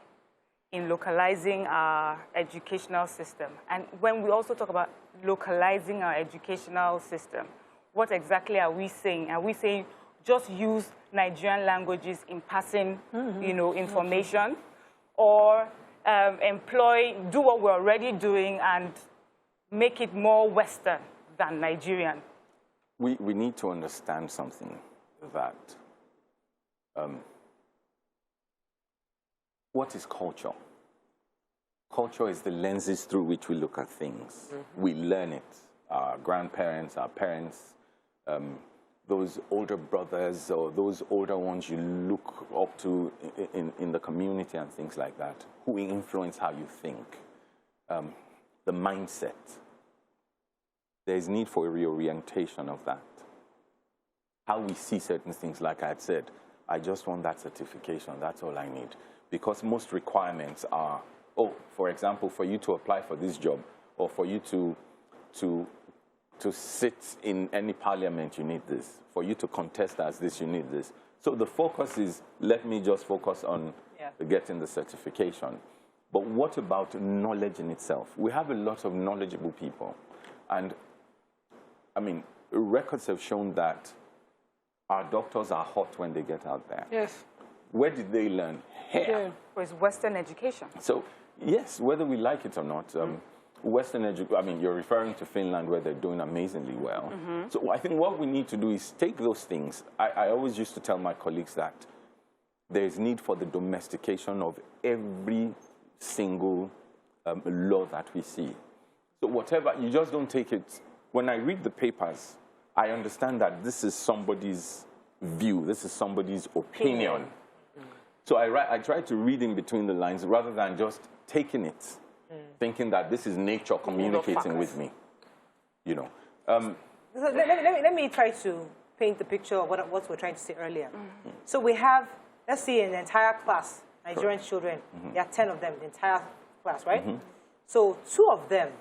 in localizing our educational system? And when we also talk about localizing our educational system, what exactly are we saying? Are we saying just use Nigerian languages in passing, you know, information, or do what we're already doing and make it more Western than Nigerian? We need to understand something, that what is culture? Culture is the lenses through which we look at things. We learn it. Our grandparents, our parents, those older brothers or those older ones you look up to in the community and things like that, who influence how you think, the mindset. There's need for a reorientation of that. How we see certain things, like I had said, I just want that certification, that's all I need. Because most requirements are, for example, for you to apply for this job, or for you to sit in any parliament, you need this. For you to contest as this, you need this. So the focus is, let me just focus on getting the certification. But what about knowledge in itself? We have a lot of knowledgeable people. And, I mean, records have shown that our doctors are hot when they get out there. Yes. Where did they learn? Here. Yeah. It's Western education. So, yes, whether we like it or not, Western education, I mean, you're referring to Finland where they're doing amazingly well. So I think what we need to do is take those things. I always used to tell my colleagues that there is need for the domestication of every single law that we see. So whatever, you just don't take it. When I read the papers, I understand that this is somebody's view, this is somebody's opinion. So I try to read in between the lines rather than just taking it, thinking that this is nature communicating with me, you know. So let me try to paint the picture of what we're trying to say earlier. So we have, let's see, an entire class, Nigerian children, there are 10 of them, the entire class, right? So 2 of them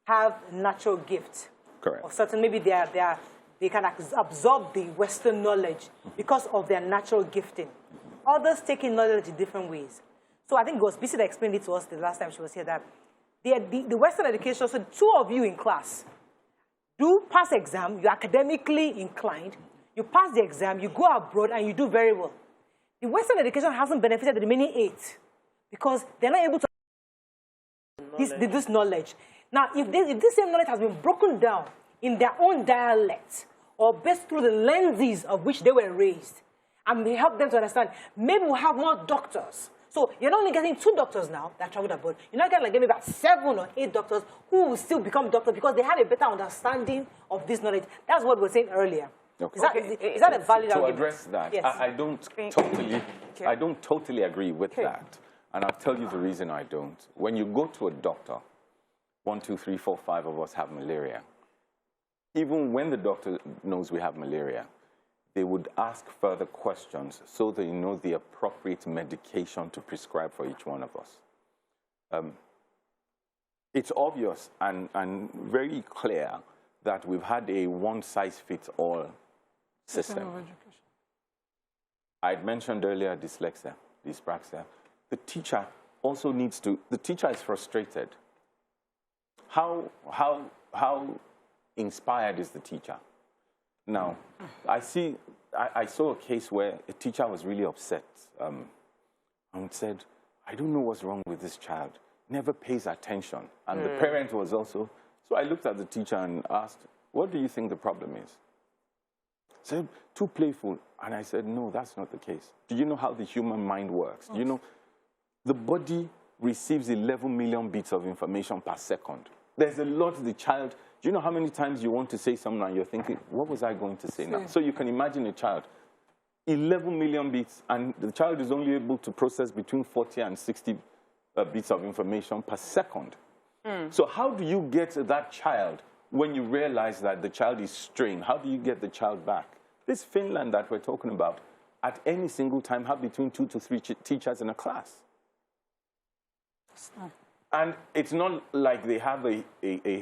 have natural gift. Correct. Or certain, maybe they can absorb the Western knowledge because of their natural gifting. Others take in knowledge in different ways. So I think it was BC that explained it to us the last time she was here, that the Western education, so 2 of you in class, do pass exam, you're academically inclined, you pass the exam, you go abroad, and you do very well. The Western education hasn't benefited the remaining 8 because they're not able to this knowledge. Now, if this same knowledge has been broken down in their own dialect or based through the lenses of which they were raised, and we help them to understand, maybe we'll have more doctors. So you're not only getting 2 doctors now that traveled abroad, you're not getting like maybe about 7 or 8 doctors who will still become doctors because they have a better understanding of this knowledge. That's what we were saying earlier. Okay. Is that a valid argument? To address that, yes. I don't totally agree with that. And I'll tell you the reason I don't. When you go to a doctor, 1, 2, 3, 4, 5 of us have malaria. Even when the doctor knows we have malaria, they would ask further questions so they know the appropriate medication to prescribe for each one of us. It's obvious and very clear that we've had a one-size-fits-all system. I mentioned earlier dyslexia, dyspraxia. The teacher also needs to, the teacher is frustrated. How inspired is the teacher? Now, I saw a case where a teacher was really upset and said, I don't know what's wrong with this child. Never pays attention. And the parent was also, so I looked at the teacher and asked, what do you think the problem is? Said, too playful. And I said, no, that's not the case. Do you know how the human mind works? Do you know, the body receives 11 million bits of information per second. There's a lot the child, do you know how many times you want to say something and you're thinking, what was I going to say now? So you can imagine a child, 11 million bits, and the child is only able to process between 40 and 60 bits of information per second. So how do you get that child when you realize that the child is strained? How do you get the child back? This Finland that we're talking about, at any single time, have between 2 to 3 teachers in a class. And it's not like they have a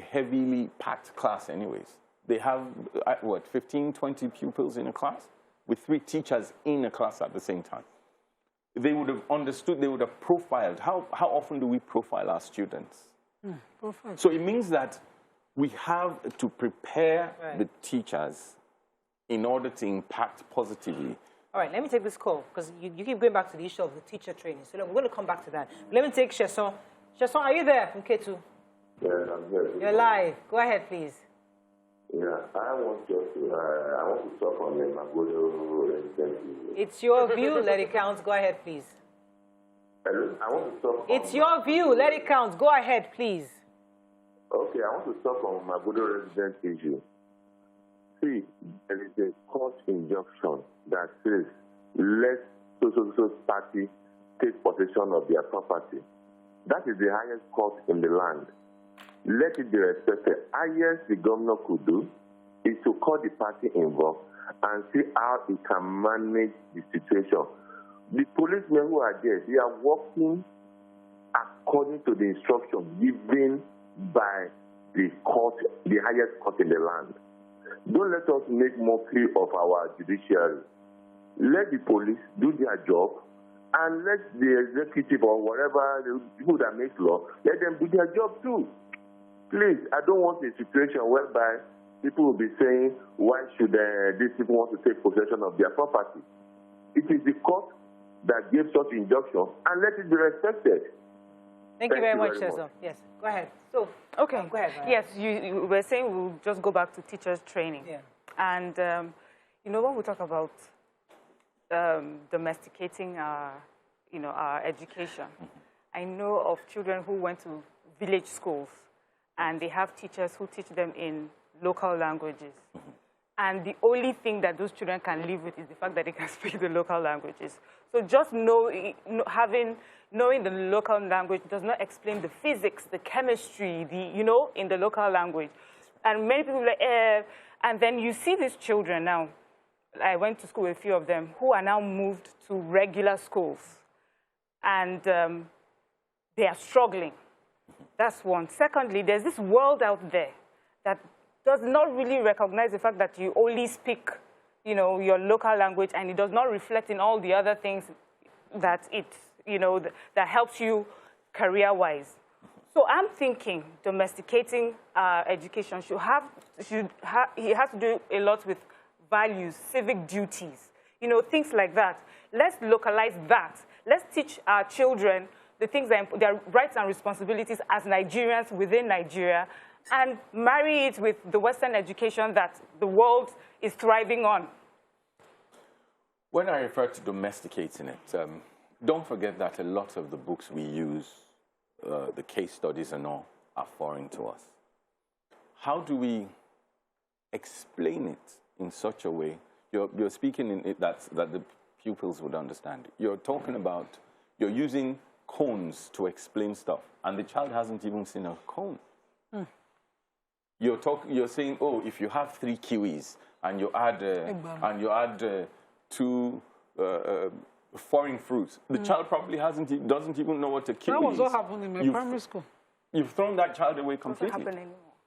heavily packed class anyways. They have, what, 15, 20 pupils in a class with 3 teachers in a class at the same time. They would have understood, they would have profiled. How often do we profile our students? So it means that we have to prepare the teachers in order to impact positively. All right, let me take this call, because you keep going back to the issue of the teacher training. So we're going to come back to that. Let me take Sheson. Sheson, are you there from K2? Yeah, I'm here. You're live. Go ahead, please. Yeah, I want to talk on the Sanwo-Olu residency. It's your view. Let it count. Go ahead, please. Hello? I want to talk It's your view. Let it count. Go ahead, please. Okay, I want to talk on my Sanwo-Olu resident issue. See, there is a court injunction that says, let so party take possession of their property. That is the highest court in the land. Let it be respected. Highest the governor could do is to call the party involved and see how he can manage the situation. The policemen who are there, they are working according to the instruction given by the court, the highest court in the land. Don't let us make mockery of our judiciary. Let the police do their job, and let the executive or whatever, the people that make law, let them do their job too. Please, I don't want a situation whereby people will be saying, why should these people want to take possession of their property? It is the court that gave such injunction and let it be respected. Thank you very much, Cheso. Yes, go ahead. So, okay. Go ahead. Yes, you were saying we'll just go back to teachers' training. Yeah. And, you know, when we talk about domesticating our, you know, our education, I know of children who went to village schools, and they have teachers who teach them in local languages. And the only thing that those children can live with is the fact that they can speak the local languages. So just knowing the local language does not explain the physics, the chemistry, you know, in the local language. And many people are like, and then you see these children now. I went to school with a few of them who are now moved to regular schools. And they are struggling. That's one. Secondly, there's this world out there that does not really recognize the fact that you only speak, you know, your local language, and it does not reflect in all the other things that you know, that helps you career-wise. So I'm thinking domesticating education it has to do a lot with values, civic duties, you know, things like that. Let's localize that. Let's teach our children the things that their rights and responsibilities as Nigerians within Nigeria, and marry it with the Western education that the world is thriving on. When I refer to domesticating it, don't forget that a lot of the books we use, the case studies and all, are foreign to us. How do we explain it in such a way? You're speaking in it that the pupils would understand. You're talking about, you're using cones to explain stuff, and the child hasn't even seen a cone. You're saying, oh, if you have 3 kiwis and you add 2 foreign fruits, the child probably doesn't even know what a kiwi is. That was what happened in my primary school. You've thrown that child away completely. Doesn't happen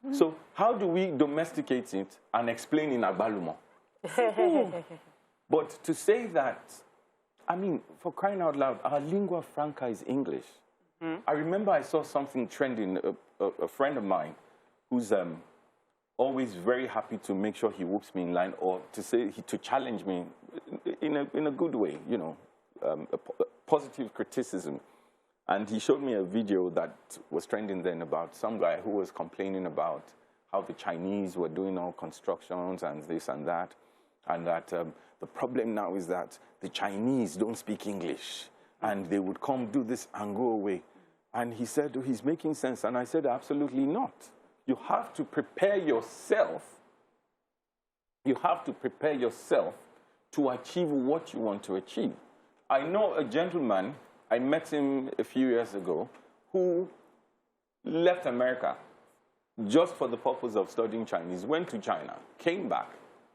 anymore. So how do we domesticate it and explain in Agbalumo? But to say that, I mean, for crying out loud, our lingua franca is English. I remember I saw something trending, a friend of mine who's always very happy to make sure he whoops me in line, or to challenge me in a good way, you know, a positive criticism. And he showed me a video that was trending then about some guy who was complaining about how the Chinese were doing all constructions and this and that the problem now is that the Chinese don't speak English, and they would come do this and go away. And he said, oh, he's making sense. And I said, absolutely not. You have to prepare yourself. You have to prepare yourself to achieve what you want to achieve. I know a gentleman, I met him a few years ago, who left America just for the purpose of studying Chinese, went to China, came back,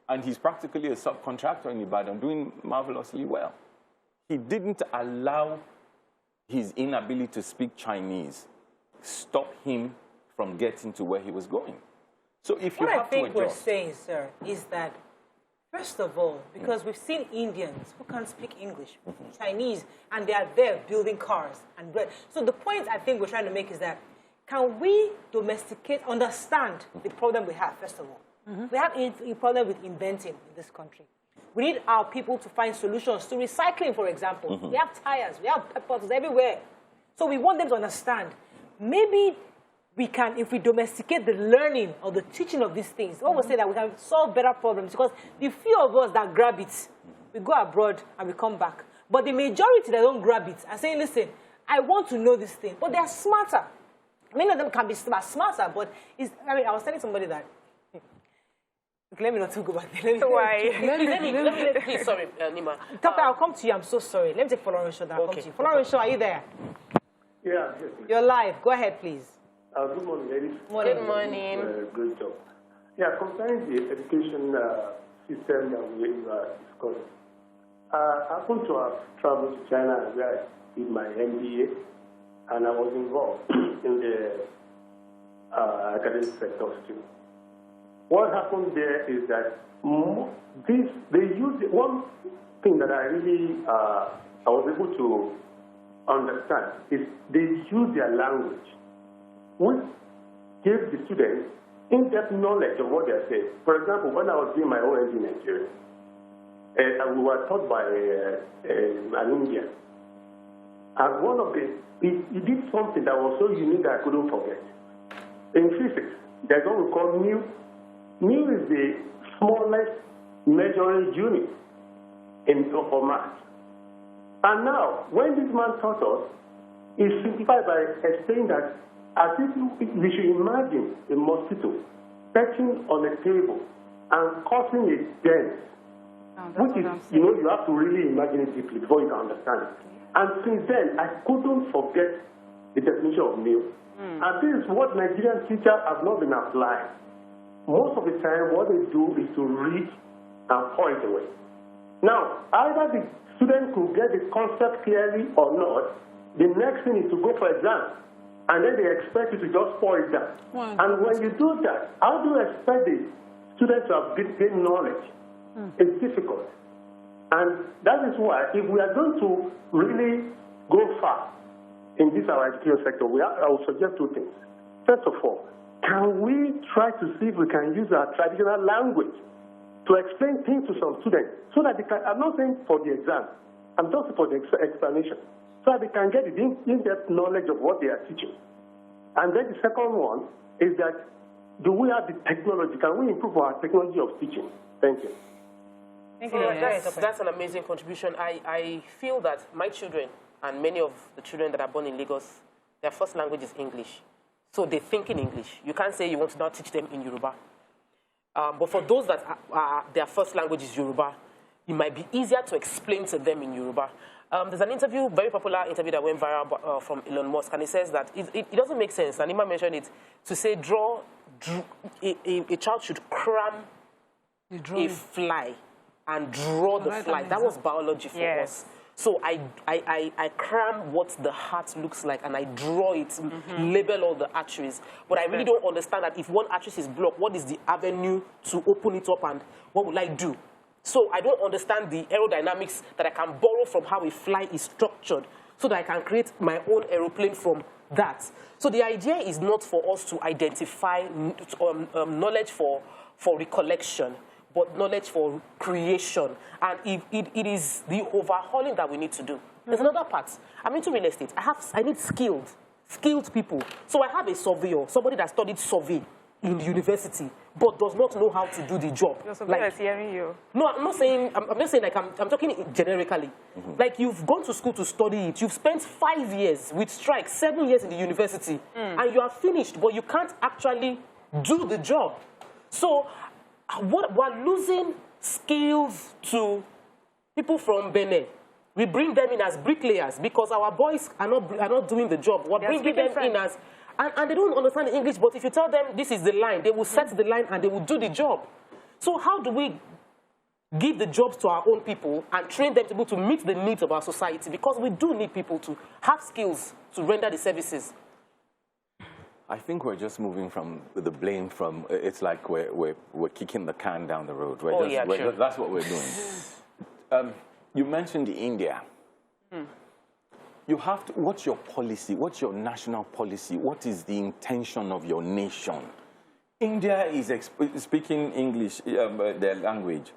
and he's practically a subcontractor in Ibadan, doing marvelously well. He didn't allow his inability to speak Chinese stop him from getting to where he was going. So if you have to adjust. What I think we're saying, sir, is that, first of all, because we've seen Indians who can't speak English, Chinese, and they are there building cars and bread. So the point I think we're trying to make is that, can we understand the problem we have, first of all? We have a problem with inventing in this country. We need our people to find solutions to recycling, for example. We have tires, we have bottles everywhere. So we want them to understand. Maybe we can, if we domesticate the learning or the teaching of these things, what we say that we can solve better problems, because the few of us that grab it, we go abroad and we come back. But the majority that don't grab it are saying, listen, I want to know this thing, but they're smarter. Many of them can be smarter, but I was telling somebody that, let me not talk about it. Why? Please, sorry, Nima. Doctor, I'll come to you. I'm so sorry. Let me take Florence Shaw. I'll come to you. Florence Shaw, are you there? Yeah. You're live. Go ahead, please. Good morning, ladies. Good morning. Great job. Yeah, concerning the education system that we discussed, I happen to have traveled to China where I did my MBA, and I was involved in the academic sector too. What happened there is that they use one thing that I really I was able to understand is they use their language, which gave the students in-depth knowledge of what they're saying. For example, when I was doing my ONG in Nigeria, we were taught by an Indian. And one of he did something that was so unique that I couldn't forget. In physics, there's what we call mu. Mu is the smallest measuring unit for math. And now, when this man taught us, he simplified by explaining that as if we should imagine a mosquito perching on a table and causing a dent, which is, you have to really imagine it deeply before you can understand it. And since then, I couldn't forget the definition of mu. And this is what Nigerian teachers have not been applying. Most of the time, what they do is to read and point away. Now, either the student could get the concept clearly or not. The next thing is to go for exam, and then they expect you to just pour it down. And when you do that, how do you expect the students to have gained knowledge? It's difficult. And that is why, if we are going to really go far in this our education sector, I will suggest two things. First of all, can we try to see if we can use our traditional language to explain things to some students so that they can, I'm not saying for the exam, I'm just for the explanation, so that they can get the in-depth knowledge of what they are teaching. And then the second one is that, do we have the technology? Can we improve our technology of teaching? Thank you. Thank you. That's an amazing contribution. I feel that my children and many of the children that are born in Lagos, their first language is English. So they think in English. You can't say you want to now teach them in Yoruba. But for those that their first language is Yoruba, it might be easier to explain to them in Yoruba. There's an interview, very popular interview that went viral from Elon Musk, and he says that it doesn't make sense, and Ima mentioned it, to say a child should cram a fly and draw the fly. That was biology for us. So I cram what the heart looks like, and I draw it, label all the arteries. But I really don't understand that if one artery is blocked, what is the avenue to open it up, and what will I do? So I don't understand the aerodynamics that I can borrow from how a fly is structured so that I can create my own aeroplane from that. So the idea is not for us to identify knowledge for recollection, but knowledge for creation. And it is the overhauling that we need to do. There's another part. I'm into real estate. I need skilled people. So I have a surveyor, somebody that studied survey in the university, but does not know how to do the job. Your surveyor is hearing you. No, I'm not saying, I'm just saying, like, I'm talking generically. Like, you've gone to school to study it. You've spent 5 years with strikes, 7 years in the university, and you are finished, but you can't actually do the job. So we're losing skills to people from Benin. We bring them in as bricklayers because our boys are not doing the job. We're bringing them in as... And they don't understand English, but if you tell them this is the line, they will set the line and they will do the job. So how do we give the jobs to our own people and train them to be able to meet the needs of our society? Because we do need people to have skills to render the services. I think we're just moving from the blame from, it's like we're kicking the can down the road. That's what we're doing. You mentioned India. You have to, what's your policy? What's your national policy? What is the intention of your nation? India is speaking English, their language.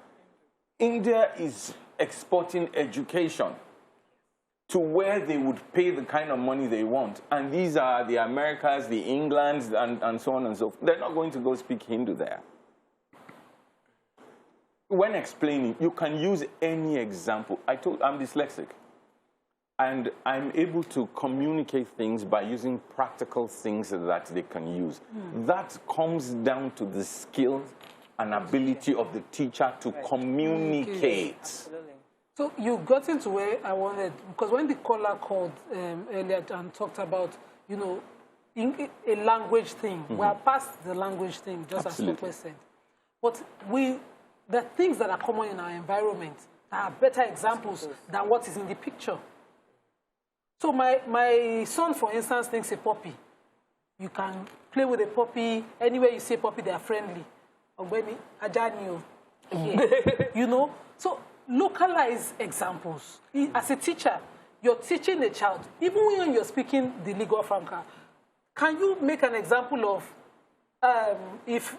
India is exporting education to where they would pay the kind of money they want. And these are the Americas, the Englands, and so on and so forth. They're not going to go speak Hindu there. When explaining, you can use any example. I'm dyslexic. And I'm able to communicate things by using practical things that they can use. That comes down to the skill and ability of the teacher to communicate. Absolutely. So you got into where I wanted, because when the caller called earlier and talked about, you know, a language thing, we are past the language thing, just Absolutely. as Tope said. But the things that are common in our environment are better examples than what is in the picture. So my son, for instance, thinks a puppy. You can play with a puppy. Anywhere you see a puppy, they are friendly. Ogbeni, Ajani, you know? So localize examples. As a teacher, you're teaching a child, even when you're speaking the lingua franca, can you make an example of if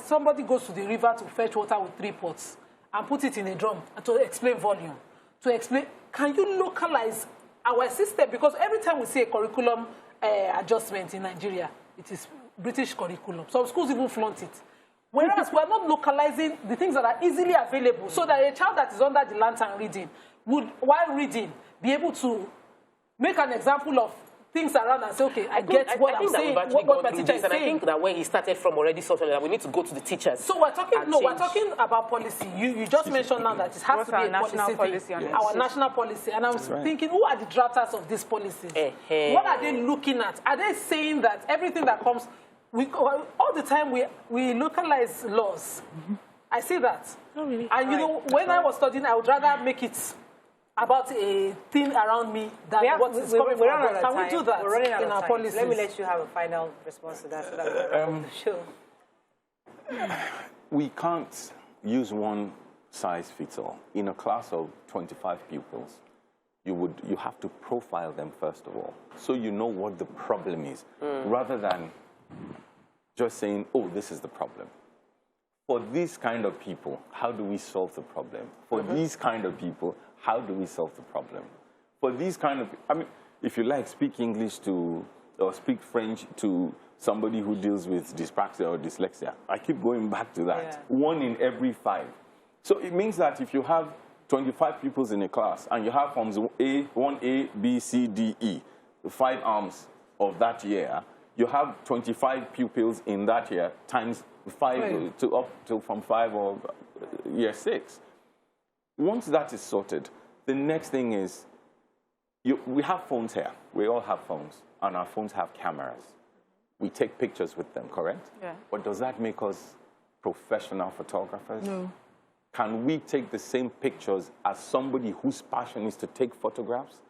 somebody goes to the river to fetch water with 3 pots, and put it in a drum to explain volume. To explain, can you localize our system? Because every time we see a curriculum adjustment in Nigeria, it is British curriculum. Some schools even flaunt it. Whereas we're not localizing the things that are easily available, so that a child that is under the lantern reading would, while reading, be able to make an example of things around and say, okay, I get what I'm saying, what my teacher is saying. And I think that where he started from already sort of that we need to go to the teachers. So we're talking, we're talking about policy. You just mentioned now that it has to be a national policy. Our national policy. And I was thinking, who are the drafters of these policies? What are they looking at? Are they saying that everything that comes, all the time we localize laws? I see that. Oh, really? And you know, when I was studying, I would rather make it about a thing around me than what is coming from abroad. Can we do that We're running out in of our time. policies? Let me let you have a final response to that so that we can wrap up the show. We can't use one size fits all. In a class of 25 pupils, you have to profile them first of all, so you know what the problem is, rather than just saying, oh, this is the problem. For these kind of people, how do we solve the problem? For these kind of people, how do we solve the problem? For these kind of, I mean, if you like, speak English to, or speak French to somebody who deals with dyspraxia or dyslexia. I keep going back to that. 1 in every 5. So it means that if you have 25 pupils in a class and you have forms A, 1A, B, C, D, E, the 5 arms of that year, you have 25 pupils in that year times 5 to up to from 5 or year 6. Once that is sorted, the next thing is, we have phones here. We all have phones, and our phones have cameras. We take pictures with them, correct? Yeah. But does that make us professional photographers? No. Can we take the same pictures as somebody whose passion is to take photographs?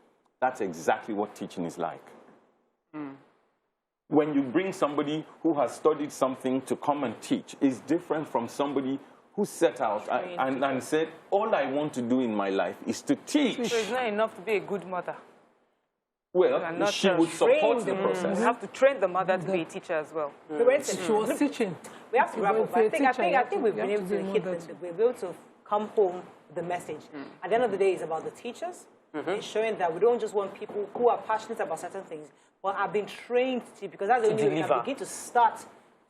That's exactly what teaching is like. When you bring somebody who has studied something to come and teach, it's different from somebody who set out and said, all I want to do in my life is to teach. So it's not enough to be a good mother. Well, she would support the process. You have to train the mother to be a teacher as well. She was teaching. We have to wrap up. I think we've been able to hit we've been able to come home with the message. At the end of the day, it's about the teachers, ensuring that we don't just want people who are passionate about certain things, but have been trained to, because that's the only way we can begin to start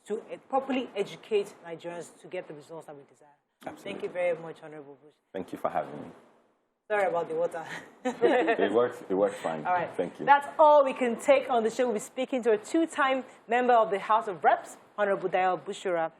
to properly educate Nigerians to get the results that we desire. Absolutely. Thank you very much, Honorable Bush. Thank you for having me. Sorry about the water. It worked fine. All right. Thank you. That's all we can take on the show. We'll be speaking to a 2-time member of the House of Reps, Honorable Dayo Bushura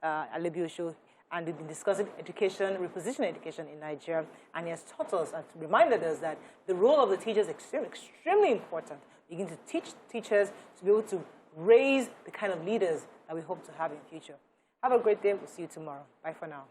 Alebiosho, and we've been discussing education, repositioning education in Nigeria, and he has taught us and reminded us that the role of the teachers is extremely important. We begin to teach teachers to be able to raise the kind of leaders that we hope to have in the future. Have a great day. We'll see you tomorrow. Bye for now.